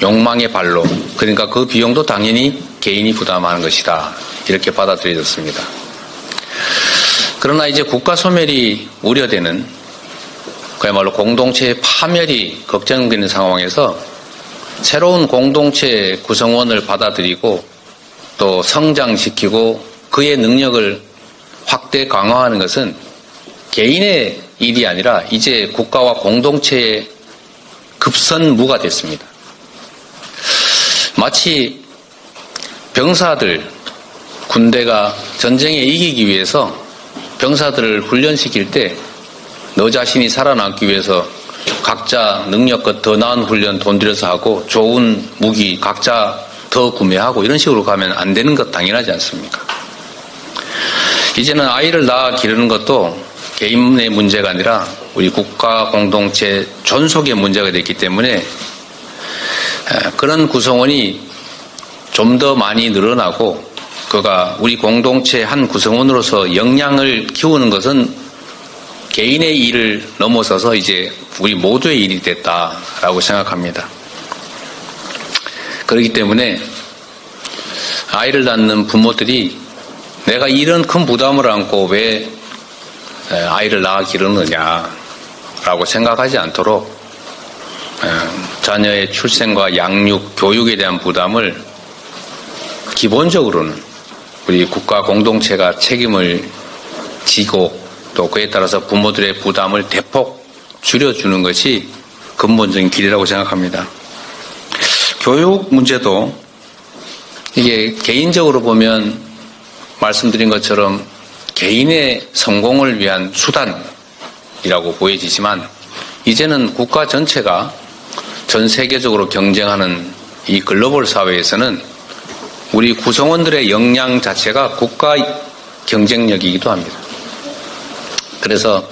욕망의 발로, 그러니까 그 비용도 당연히 개인이 부담하는 것이다, 이렇게 받아들여졌습니다. 그러나 이제 국가 소멸이 우려되는, 그야말로 공동체의 파멸이 걱정되는 상황에서 새로운 공동체 구성원을 받아들이고 또 성장시키고 그의 능력을 확대 강화하는 것은 개인의 일이 아니라 이제 국가와 공동체의 급선무가 됐습니다. 마치 병사들, 군대가 전쟁에 이기기 위해서 병사들을 훈련시킬 때 너 자신이 살아남기 위해서 각자 능력껏 더 나은 훈련 돈 들여서 하고 좋은 무기 각자 더 구매하고 이런 식으로 가면 안 되는 것 당연하지 않습니까? 이제는 아이를 낳아 기르는 것도 개인의 문제가 아니라 우리 국가 공동체 존속의 문제가 됐기 때문에 그런 구성원이 좀 더 많이 늘어나고 그가 우리 공동체의 한 구성원으로서 역량을 키우는 것은 개인의 일을 넘어서서 이제 우리 모두의 일이 됐다라고 생각합니다. 그렇기 때문에 아이를 낳는 부모들이 내가 이런 큰 부담을 안고 왜 아이를 낳아 기르느냐라고 생각하지 않도록 자녀의 출생과 양육, 교육에 대한 부담을 기본적으로는 우리 국가 공동체가 책임을 지고 또 그에 따라서 부모들의 부담을 대폭 줄여주는 것이 근본적인 길이라고 생각합니다. 교육 문제도 이게 개인적으로 보면 말씀드린 것처럼 개인의 성공을 위한 수단이라고 보여지지만 이제는 국가 전체가 전 세계적으로 경쟁하는 이 글로벌 사회에서는 우리 구성원들의 역량 자체가 국가 경쟁력이기도 합니다. 그래서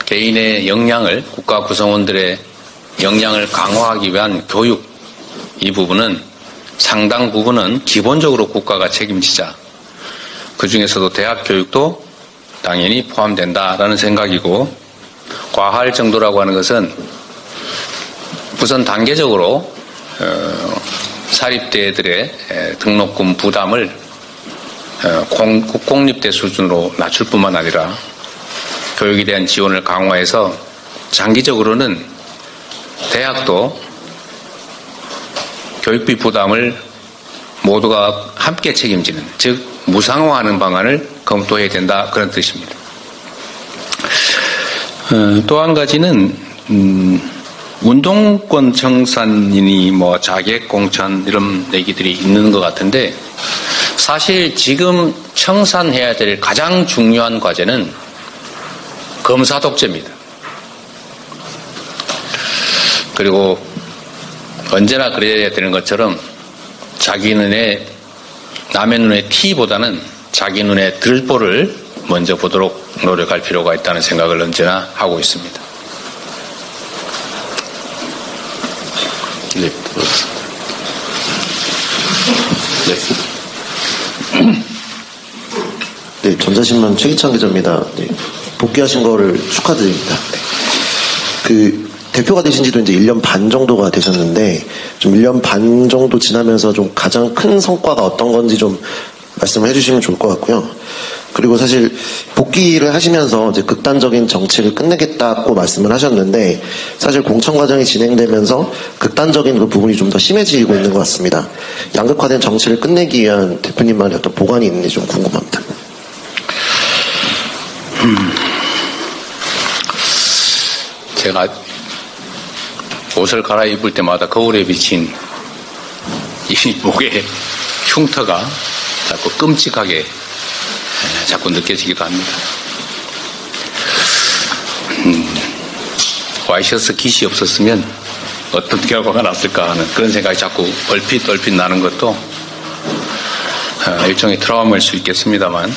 개인의 역량을 국가 구성원들의 역량을 강화하기 위한 교육, 이 부분은 상당 부분은 기본적으로 국가가 책임지자. 그 중에서도 대학 교육도 당연히 포함된다라는 생각이고, 과할 정도라고 하는 것은 우선 단계적으로 사립대들의 등록금 부담을 국공립대 수준으로 낮출 뿐만 아니라 교육에 대한 지원을 강화해서 장기적으로는 대학도 교육비 부담을 모두가 함께 책임지는, 즉 무상화하는 방안을 검토해야 된다, 그런 뜻입니다. 또 한 가지는 운동권 청산이니 뭐 자객 공천 이런 얘기들이 있는 것 같은데, 사실 지금 청산해야 될 가장 중요한 과제는 검사 독재입니다. 그리고 언제나 그래야 되는 것처럼 자기 눈에, 남의 눈에 티보다는 자기 눈에 들보를 먼저 보도록 노력할 필요가 있다는 생각을 언제나 하고 있습니다. 네. 네, 전자신문 최기찬 기자입니다. 네, 복귀하신 거를 축하드립니다. 네. 그 대표가 되신 지도 이제 1년 반 정도가 되셨는데, 좀 1년 반 정도 지나면서 좀 가장 큰 성과가 어떤 건지 좀 말씀을 해주시면 좋을 것 같고요. 그리고 사실 복귀를 하시면서 이제 극단적인 정치를 끝내겠다고 말씀을 하셨는데, 사실 공천 과정이 진행되면서 극단적인 그 부분이 좀 더 심해지고 있는 것 같습니다. 양극화된 정치를 끝내기 위한 대표님만의 어떤 보관이 있는지 좀 궁금합니다. 제가 옷을 갈아입을 때마다 거울에 비친 이 목의 흉터가 자꾸 끔찍하게 자꾸 느껴지기도 합니다. 와이셔츠 깃이 없었으면 어떤 결과가 났을까 하는 그런 생각이 자꾸 얼핏 나는 것도 일종의 트라우마일 수 있겠습니다만,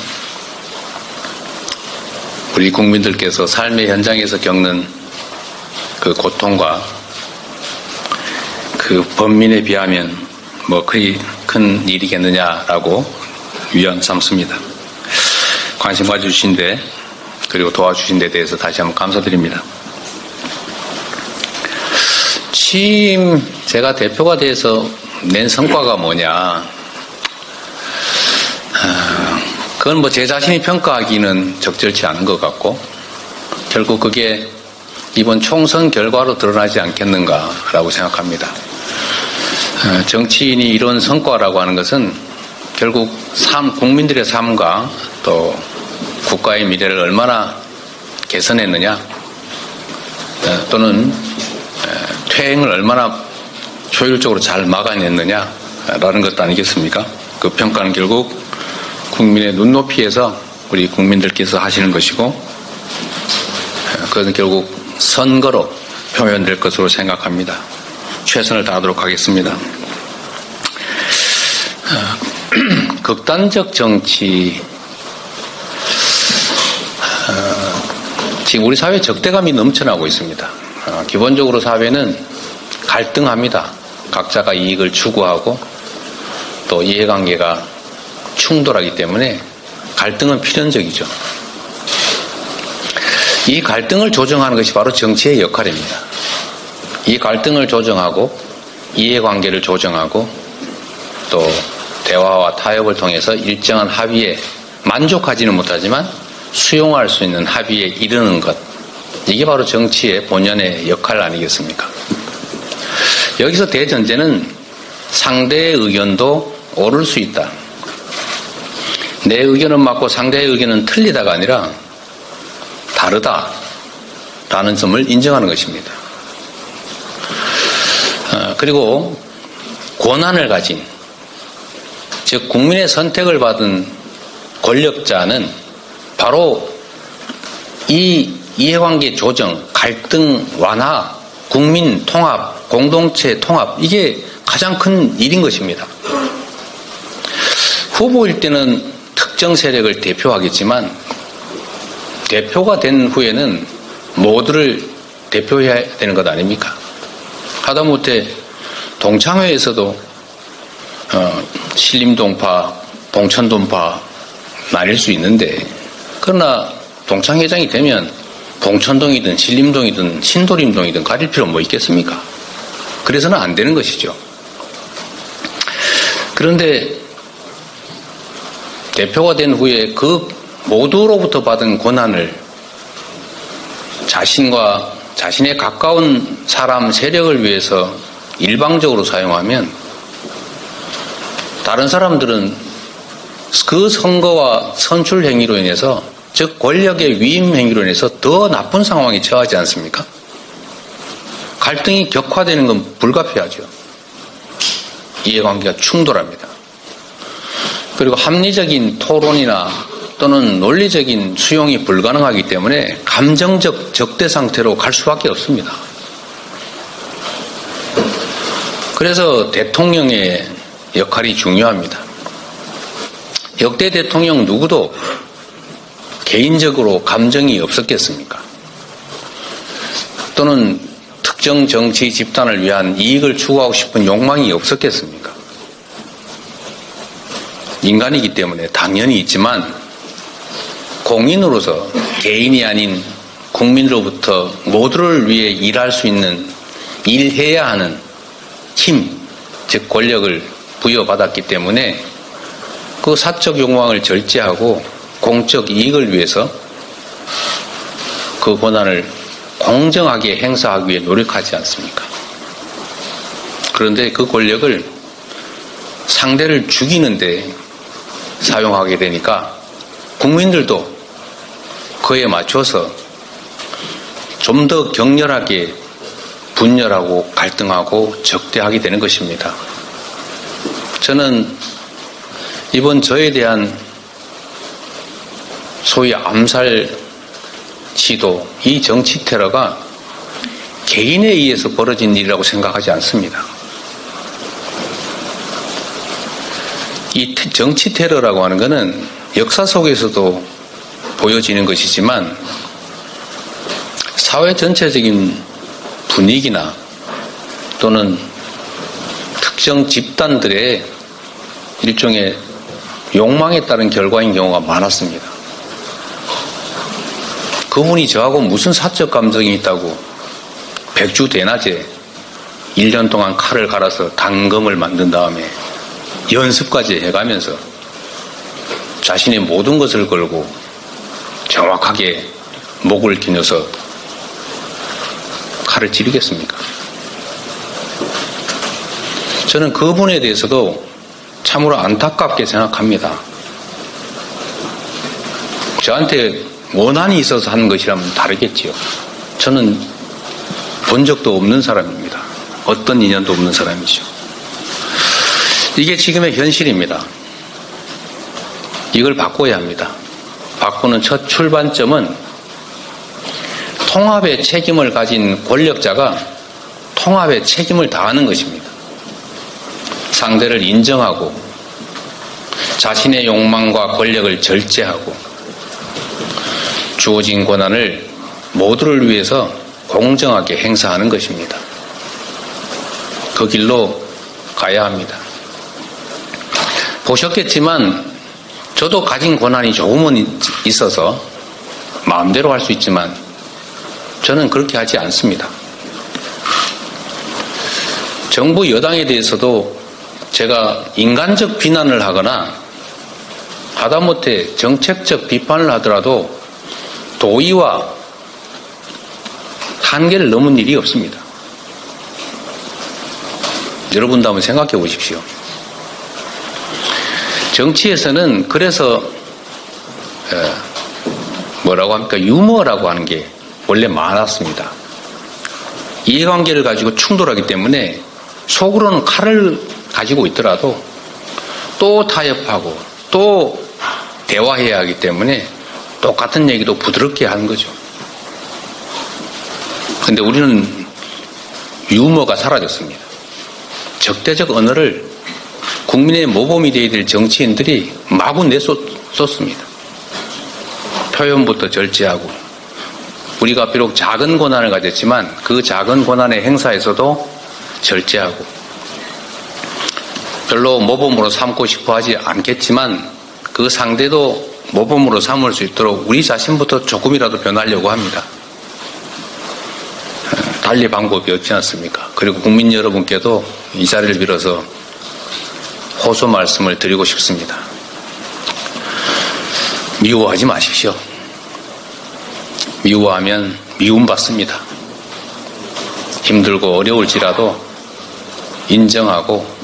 우리 국민들께서 삶의 현장에서 겪는 그 고통과 그 범민에 비하면 뭐 그리 큰 일이겠느냐라고 위안 삼습니다. 관심 가져주신 데, 그리고 도와주신 데 대해서 다시 한번 감사드립니다. 취임, 제가 대표가 돼서 낸 성과가 뭐냐, 그건 뭐 제 자신이 평가하기는 적절치 않은 것 같고, 결국 그게 이번 총선 결과로 드러나지 않겠는가라고 생각합니다. 정치인이 이룬 성과라고 하는 것은 결국 국민들의 삶과 또 국가의 미래를 얼마나 개선했느냐, 또는 퇴행을 얼마나 효율적으로 잘 막아냈느냐라는 것 아니겠습니까? 그 평가는 결국 국민의 눈높이에서 우리 국민들께서 하시는 것이고, 그것은 결국 선거로 표현될 것으로 생각합니다. 최선을 다하도록 하겠습니다. 극단적 정치, 지금 우리 사회에 적대감이 넘쳐나고 있습니다. 기본적으로 사회는 갈등합니다. 각자가 이익을 추구하고 또 이해관계가 충돌하기 때문에 갈등은 필연적이죠. 이 갈등을 조정하는 것이 바로 정치의 역할입니다. 이 갈등을 조정하고 이해관계를 조정하고 또 대화와 타협을 통해서 일정한 합의에 만족하지는 못하지만 수용할 수 있는 합의에 이르는 것, 이게 바로 정치의 본연의 역할 아니겠습니까? 여기서 대전제는 상대의 의견도 옳을 수 있다. 내 의견은 맞고 상대의 의견은 틀리다가 아니라 다르다라는 점을 인정하는 것입니다. 그리고 권한을 가진, 즉 국민의 선택을 받은 권력자는 바로 이 이해관계 조정, 갈등 완화, 국민 통합, 공동체 통합, 이게 가장 큰 일인 것입니다. 후보일 때는 특정 세력을 대표하겠지만 대표가 된 후에는 모두를 대표해야 되는 것 아닙니까? 하다못해 동창회에서도 신림동파, 봉천동파 나뉠 수 있는데, 그러나 동창회장이 되면 봉천동이든 신림동이든 신도림동이든 가릴 필요 뭐 있겠습니까? 그래서는 안 되는 것이죠. 그런데 대표가 된 후에 그 모두로부터 받은 권한을 자신과 자신의 가까운 사람 세력을 위해서 일방적으로 사용하면 다른 사람들은 그 선거와 선출 행위로 인해서, 즉 권력의 위임 행위로 인해서 더 나쁜 상황에 처하지 않습니까? 갈등이 격화되는 건 불가피하죠. 이해관계가 충돌합니다. 그리고 합리적인 토론이나 또는 논리적인 수용이 불가능하기 때문에 감정적 적대 상태로 갈 수밖에 없습니다. 그래서 대통령의 역할이 중요합니다. 역대 대통령 누구도 개인적으로 감정이 없었겠습니까? 또는 특정 정치 집단을 위한 이익을 추구하고 싶은 욕망이 없었겠습니까? 인간이기 때문에 당연히 있지만 공인으로서 개인이 아닌 국민으로부터 모두를 위해 일할 수 있는, 일해야 하는 힘, 즉 권력을 부여받았기 때문에 그 사적 욕망을 절제하고 공적 이익을 위해서 그 권한을 공정하게 행사하기 위해 노력하지 않습니까? 그런데 그 권력을 상대를 죽이는데 사용하게 되니까 국민들도 그에 맞춰서 좀 더 격렬하게 분열하고 갈등하고 적대하게 되는 것입니다. 저는 이번 저에 대한 소위 암살 시도, 이 정치 테러가 개인에 의해서 벌어진 일이라고 생각하지 않습니다. 이 정치 테러라고 하는 것은 역사 속에서도 보여지는 것이지만 사회 전체적인 분위기나 또는 특정 집단들의 일종의 욕망에 따른 결과인 경우가 많았습니다. 그분이 저하고 무슨 사적 감정이 있다고 백주대낮에 1년 동안 칼을 갈아서 단검을 만든 다음에 연습까지 해가면서 자신의 모든 것을 걸고 정확하게 목을 기녀서 칼을 찌르겠습니까? 저는 그분에 대해서도 참으로 안타깝게 생각합니다. 저한테 원한이 있어서 하는 것이라면 다르겠지요. 저는 본 적도 없는 사람입니다. 어떤 인연도 없는 사람이죠. 이게 지금의 현실입니다. 이걸 바꿔야 합니다. 바꾸는 첫 출발점은 통합의 책임을 가진 권력자가 통합의 책임을 다하는 것입니다. 상대를 인정하고 자신의 욕망과 권력을 절제하고 주어진 권한을 모두를 위해서 공정하게 행사하는 것입니다. 그 길로 가야 합니다. 보셨겠지만 저도 가진 권한이 조금은 있어서 마음대로 할 수 있지만 저는 그렇게 하지 않습니다. 정부 여당에 대해서도 제가 인간적 비난을 하거나 하다못해 정책적 비판을 하더라도 도의와 한계를 넘은 일이 없습니다. 여러분도 한번 생각해 보십시오. 정치에서는 그래서 뭐라고 합니까? 유머라고 하는 게 원래 많았습니다. 이해관계를 가지고 충돌하기 때문에 속으로는 칼을 가지고 있더라도 또 타협하고 또 대화해야 하기 때문에 똑같은 얘기도 부드럽게 하는 거죠. 근데 우리는 유머가 사라졌습니다. 적대적 언어를 국민의 모범이 되어야 될 정치인들이 마구 내쏟습니다. 표현부터 절제하고 우리가 비록 작은 권한을 가졌지만 그 작은 권한의 행사에서도 절제하고 별로 모범으로 삼고 싶어 하지 않겠지만 그 상대도 모범으로 삼을 수 있도록 우리 자신부터 조금이라도 변하려고 합니다. 달리 방법이 없지 않습니까? 그리고 국민 여러분께도 이 자리를 빌어서 호소 말씀을 드리고 싶습니다. 미워하지 마십시오. 미워하면 미움받습니다. 힘들고 어려울지라도 인정하고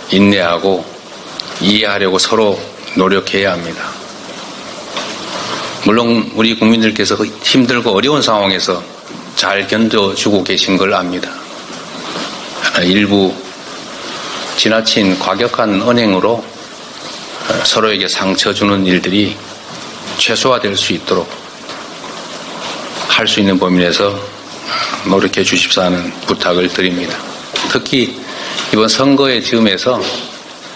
인내하고 이해하려고 서로 노력해야 합니다. 물론 우리 국민들께서 힘들고 어려운 상황에서 잘 견뎌주고 계신 걸 압니다. 일부 지나친 과격한 언행으로 서로에게 상처 주는 일들이 최소화될 수 있도록 할 수 있는 범위 내에서 노력해 주십사 하는 부탁을 드립니다. 특히 이번 선거의 즈음에서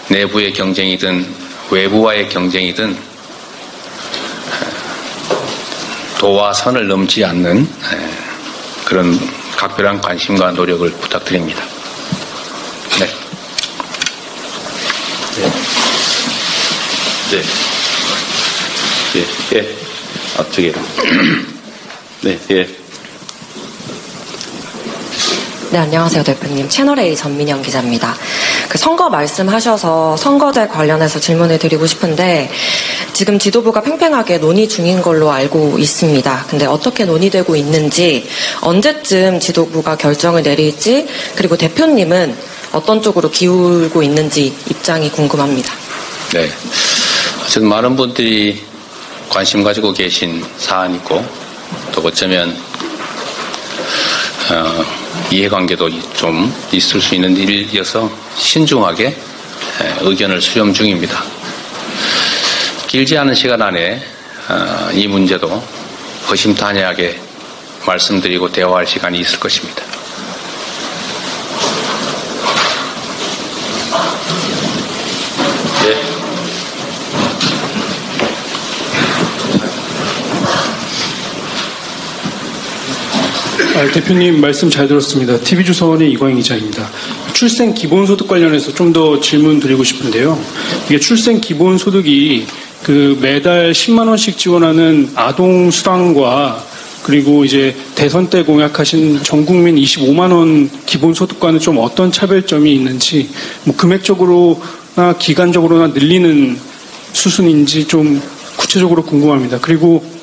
내부의 경쟁이든 외부와의 경쟁이든 도와 선을 넘지 않는 그런 각별한 관심과 노력을 부탁드립니다. 네. 네. 예, 예. 저기. 네, 예. 네, 안녕하세요, 대표님. 채널A 전민영 기자입니다. 그 선거 말씀하셔서 선거제 관련해서 질문을 드리고 싶은데 지금 지도부가 팽팽하게 논의 중인 걸로 알고 있습니다. 근데 어떻게 논의되고 있는지, 언제쯤 지도부가 결정을 내릴지, 그리고 대표님은 어떤 쪽으로 기울고 있는지 입장이 궁금합니다. 네. 어쨌든 많은 분들이 관심 가지고 계신 사안이고 또 어쩌면 이해관계도 좀 있을 수 있는 일이어서 신중하게 의견을 수렴 중입니다. 길지 않은 시간 안에 이 문제도 허심탄회하게 말씀드리고 대화할 시간이 있을 것입니다. 네. 대표님 말씀 잘 들었습니다. TV조선의 이광희 기자입니다. 출생 기본소득 관련해서 좀 더 질문 드리고 싶은데요. 이게 출생 기본소득이 그 매달 10만 원씩 지원하는 아동수당과 그리고 이제 대선 때 공약하신 전국민 25만 원 기본소득과는 좀 어떤 차별점이 있는지, 뭐 금액적으로나 기간적으로나 늘리는 수순인지 좀 구체적으로 궁금합니다. 그리고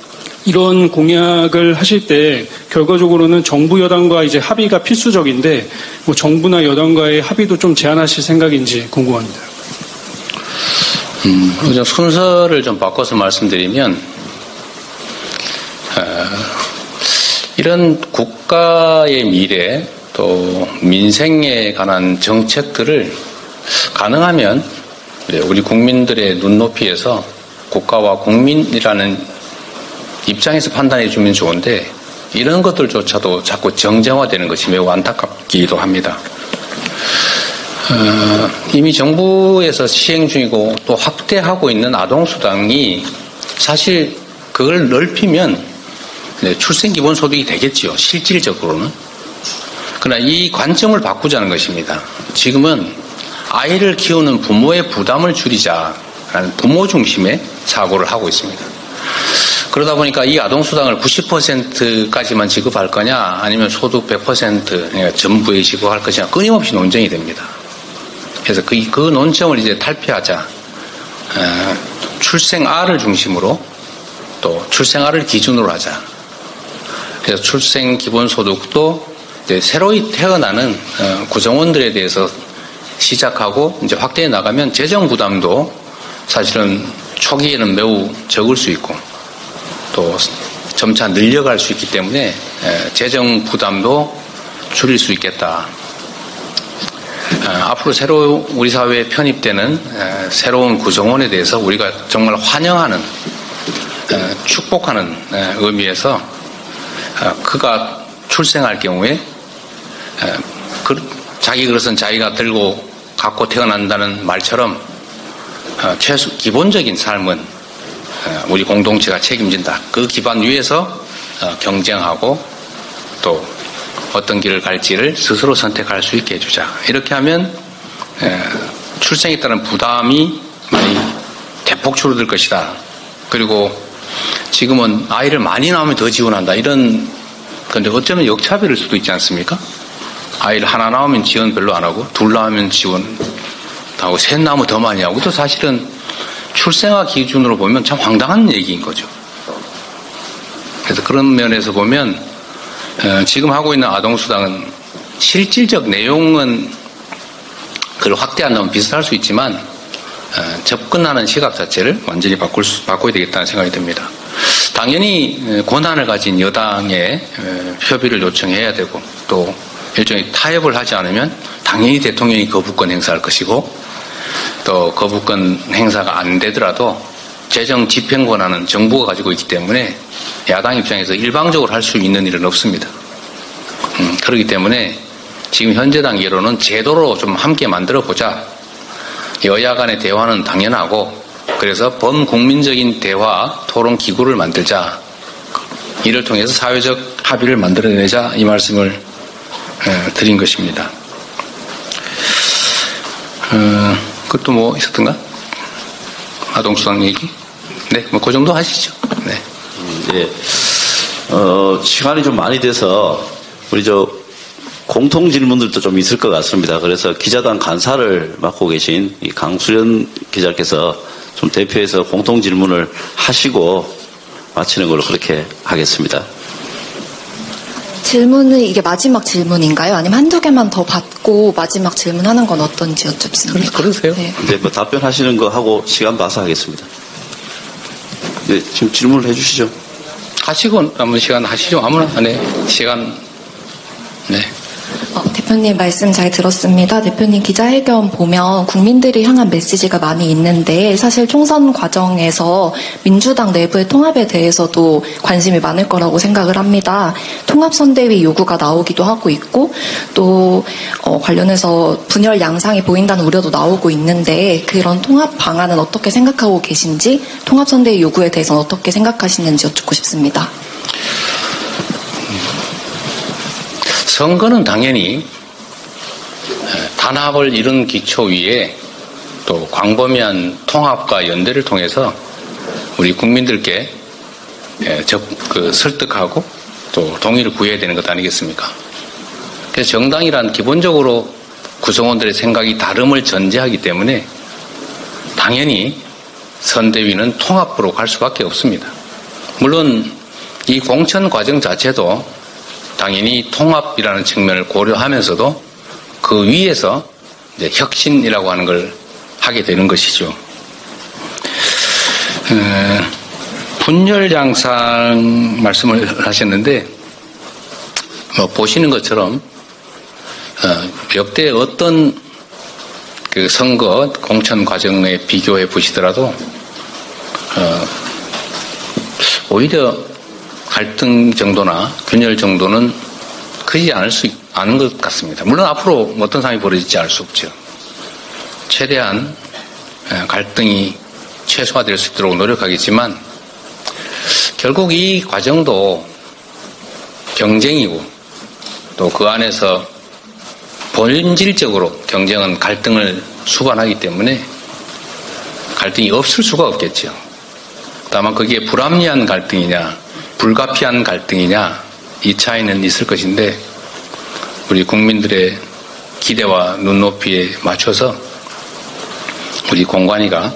이런 공약을 하실 때 결과적으로는 정부 여당과 이제 합의가 필수적인데 뭐 정부나 여당과의 합의도 좀 제한하실 생각인지 궁금합니다. 순서를 좀 바꿔서 말씀드리면 이런 국가의 미래 또 민생에 관한 정책들을 가능하면 우리 국민들의 눈높이에서 국가와 국민이라는 입장에서 판단해 주면 좋은데 이런 것들조차도 자꾸 정쟁화되는 것이 매우 안타깝기도 합니다. 이미 정부에서 시행 중이고 또 확대하고 있는 아동수당이 사실 그걸 넓히면 출생기본소득이 되겠지요. 실질적으로는. 그러나 이 관점을 바꾸자는 것입니다. 지금은 아이를 키우는 부모의 부담을 줄이자라는 부모 중심의 사고를 하고 있습니다. 그러다 보니까 이 아동수당을 90%까지만 지급할 거냐 아니면 소득 100% 그러니까 전부에 지급할 것이냐 끊임없이 논쟁이 됩니다. 그래서 그 논점을 이제 탈피하자. 출생아를 중심으로 또 출생아를 기준으로 하자. 그래서 출생기본소득도 이제 새로이 태어나는 구성원들에 대해서 시작하고 이제 확대해 나가면 재정 부담도 사실은 초기에는 매우 적을 수 있고 또 점차 늘려갈 수 있기 때문에 재정 부담도 줄일 수 있겠다. 앞으로 새로 우리 사회에 편입되는 새로운 구성원에 대해서 우리가 정말 환영하는 축복하는 의미에서 그가 출생할 경우에 자기 그릇은 자기가 들고 갖고 태어난다는 말처럼 최소 기본적인 삶은 우리 공동체가 책임진다. 그 기반 위에서 경쟁하고 또 어떤 길을 갈지를 스스로 선택할 수 있게 해주자. 이렇게 하면 출생에 따른 부담이 많이 대폭 줄어들 것이다. 그리고 지금은 아이를 많이 낳으면 더 지원한다. 이런 건데 어쩌면 역차별일 수도 있지 않습니까? 아이를 하나 낳으면 지원 별로 안 하고 둘 낳으면 지원 하고 셋 낳으면 더 많이 하고 또 사실은 출생아 기준으로 보면 참 황당한 얘기인 거죠. 그래서 그런 면에서 보면 지금 하고 있는 아동수당은 실질적 내용은 그걸 확대한다면 비슷할 수 있지만 접근하는 시각 자체를 완전히 바꿔야 되겠다는 생각이 듭니다. 당연히 권한을 가진 여당에 협의를 요청해야 되고 또 일종의 타협을 하지 않으면 당연히 대통령이 거부권 행사할 것이고 또 거부권 행사가 안 되더라도 재정 집행 권한은 정부가 가지고 있기 때문에 야당 입장에서 일방적으로 할 수 있는 일은 없습니다. 그렇기 때문에 지금 현재 단계로는 제도로 좀 함께 만들어 보자. 여야 간의 대화는 당연하고 그래서 범국민적인 대화 토론 기구를 만들자. 이를 통해서 사회적 합의를 만들어내자 이 말씀을 드린 것입니다. 그것도 뭐 있었던가? 아동수당 얘기? 네, 뭐 그 정도 하시죠. 네. 네. 시간이 좀 많이 돼서 우리 공통 질문들도 좀 있을 것 같습니다. 그래서 기자단 간사를 맡고 계신 이 강수연 기자께서 좀 대표해서 공통 질문을 하시고 마치는 걸로 그렇게 하겠습니다. 질문은 이게 마지막 질문인가요? 아니면 한두 개만 더 받고 마지막 질문하는 건 어떤지 여쭙습니다. 그러세요? 네. 이제 뭐 답변하시는 거 하고 시간 봐서 하겠습니다. 네, 지금 질문을 해주시죠. 하시고 남은 시간 하시죠. 아무나. 네, 시간. 네. 대표님 말씀 잘 들었습니다. 대표님 기자회견 보면 국민들이 향한 메시지가 많이 있는데 사실 총선 과정에서 민주당 내부의 통합에 대해서도 관심이 많을 거라고 생각을 합니다. 통합선대위 요구가 나오기도 하고 있고 또 관련해서 분열 양상이 보인다는 우려도 나오고 있는데 그런 통합 방안은 어떻게 생각하고 계신지 통합선대위 요구에 대해서는 어떻게 생각하시는지 여쭙고 싶습니다. 선거는 당연히 단합을 이룬 기초 위에 또 광범위한 통합과 연대를 통해서 우리 국민들께 설득하고 또 동의를 구해야 되는 것 아니겠습니까? 그래서 정당이란 기본적으로 구성원들의 생각이 다름을 전제하기 때문에 당연히 선대위는 통합으로 갈 수밖에 없습니다. 물론 이 공천 과정 자체도 당연히 통합이라는 측면을 고려하면서도 그 위에서 이제 혁신이라고 하는 걸 하게 되는 것이죠. 분열 양상 말씀을 하셨는데 뭐 보시는 것처럼 역대 어떤 그 선거 공천 과정에 비교해 보시더라도 오히려 갈등 정도나 균열 정도는 크지 않은 것 같습니다. 물론 앞으로 어떤 상황이 벌어질지 알 수 없죠. 최대한 갈등이 최소화될 수 있도록 노력하겠지만 결국 이 과정도 경쟁이고 또 그 안에서 본질적으로 경쟁은 갈등을 수반하기 때문에 갈등이 없을 수가 없겠죠. 다만 그게 불합리한 갈등이냐 불가피한 갈등이냐 이 차이는 있을 것인데 우리 국민들의 기대와 눈높이에 맞춰서 우리 공관위가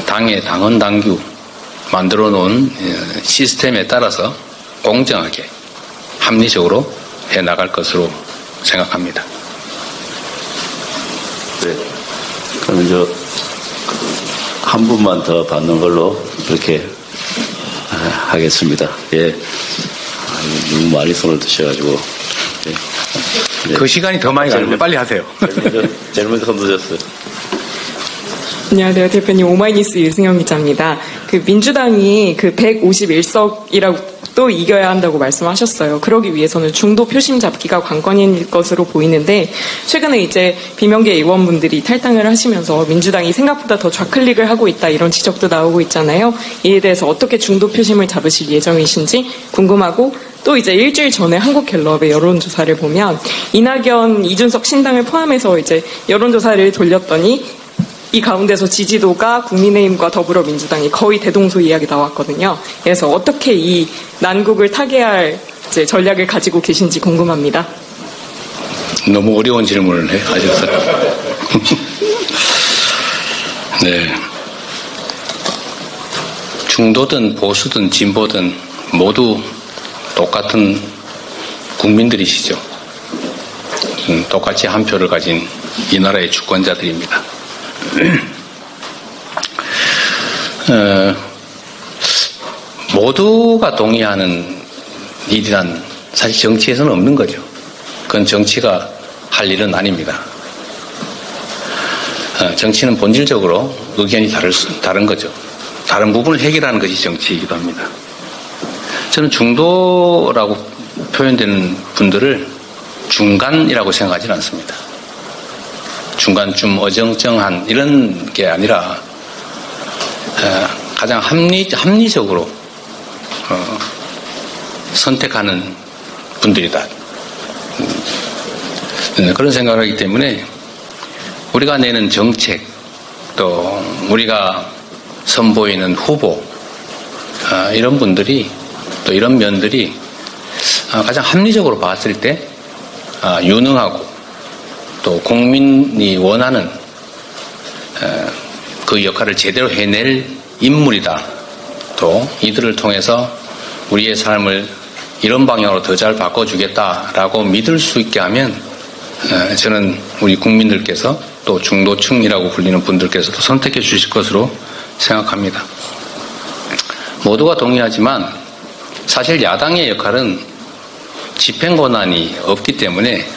당의 당헌 당규 만들어 놓은 시스템에 따라서 공정하게 합리적으로 해나갈 것으로 생각합니다. 네. 그럼 한 분만 더 받는 걸로 그렇게 하겠습니다. 예. 너무 많이 손을 드셔가지고. 네. 네. 그 시간이 더 많이 가는데 빨리 하세요. 질문 더 늦었어요. 안녕하세요. 대표님 오마이뉴스 유승현 기자입니다. 민주당이 151석이라고 또 이겨야 한다고 말씀하셨어요. 그러기 위해서는 중도 표심 잡기가 관건일 것으로 보이는데 최근에 이제 비명계 의원분들이 탈당을 하시면서 민주당이 생각보다 더 좌클릭을 하고 있다 이런 지적도 나오고 있잖아요. 이에 대해서 어떻게 중도 표심을 잡으실 예정이신지 궁금하고 또 이제 일주일 전에 한국갤럽의 여론조사를 보면 이낙연, 이준석 신당을 포함해서 이제 여론조사를 돌렸더니 이 가운데서 지지도가 국민의힘과 더불어민주당이 거의 대동소이하게 나왔거든요. 그래서 어떻게 이 난국을 타개할 이제 전략을 가지고 계신지 궁금합니다. 너무 어려운 질문을 하셔서. 네. 중도든 보수든 진보든 모두 똑같은 국민들이시죠. 똑같이 한 표를 가진 이 나라의 주권자들입니다. 모두가 동의하는 일이란 사실 정치에서는 없는 거죠. 그건 정치가 할 일은 아닙니다. 정치는 본질적으로 의견이 다른 거죠. 다른 부분을 해결하는 것이 정치이기도 합니다. 저는 중도라고 표현되는 분들을 중간이라고 생각하지는 않습니다. 중간쯤 어정쩡한 이런 게 아니라 가장 합리적으로 선택하는 분들이다. 그런 생각을 하기 때문에 우리가 내는 정책 또 우리가 선보이는 후보 이런 분들이 또 이런 면들이 가장 합리적으로 봤을 때 유능하고 또 국민이 원하는 그 역할을 제대로 해낼 인물이다. 또 이들을 통해서 우리의 삶을 이런 방향으로 더 잘 바꿔주겠다라고 믿을 수 있게 하면 저는 우리 국민들께서 또 중도층이라고 불리는 분들께서도 선택해 주실 것으로 생각합니다. 모두가 동의하지만 사실 야당의 역할은 집행 권한이 없기 때문에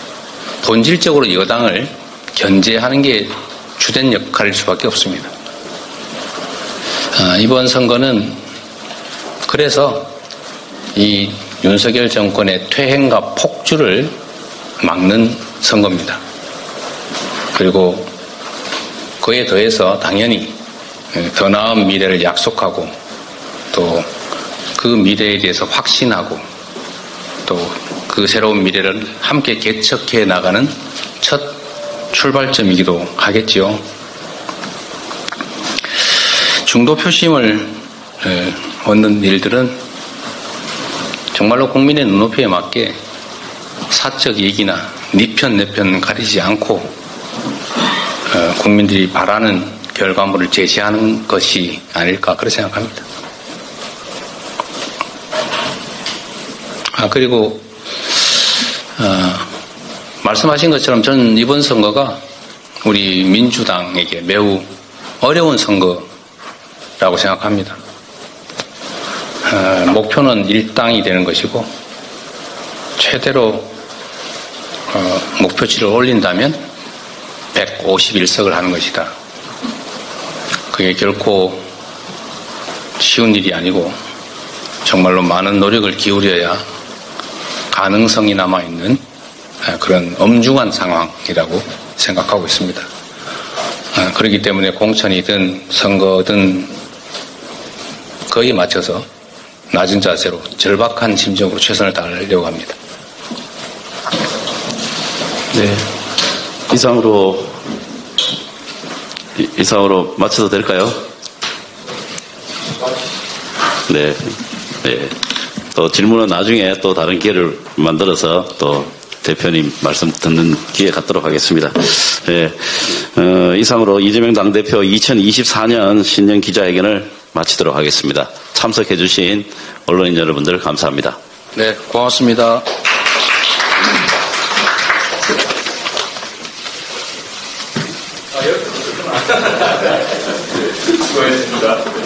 본질적으로 여당을 견제하는 게 주된 역할일 수밖에 없습니다. 이번 선거는 그래서 이 윤석열 정권의 퇴행과 폭주를 막는 선거입니다. 그리고 그에 더해서 당연히 더 나은 미래를 약속하고 또 그 미래에 대해서 확신하고 또 그 새로운 미래를 함께 개척해 나가는 첫 출발점이기도 하겠지요. 중도 표심을 얻는 일들은 정말로 국민의 눈높이에 맞게 사적 이익이나 네 편 내 편 가리지 않고 국민들이 바라는 결과물을 제시하는 것이 아닐까 그렇게 생각합니다. 그리고 말씀하신 것처럼 저는 이번 선거가 우리 민주당에게 매우 어려운 선거라고 생각합니다. 목표는 일당이 되는 것이고 최대로 목표치를 올린다면 151석을 하는 것이다. 그게 결코 쉬운 일이 아니고 정말로 많은 노력을 기울여야 가능성이 남아있는 그런 엄중한 상황이라고 생각하고 있습니다. 그렇기 때문에 공천이든 선거든 거의 맞춰서 낮은 자세로 절박한 심정으로 최선을 다하려고 합니다. 네. 이상으로 마쳐도 될까요? 네. 네. 또 질문은 나중에 또 다른 기회를 만들어서 또 대표님 말씀 듣는 기회 갖도록 하겠습니다. 네. 이상으로 이재명 당대표 2024년 신년 기자회견을 마치도록 하겠습니다. 참석해주신 언론인 여러분들 감사합니다. 네, 고맙습니다. 수고했습니다.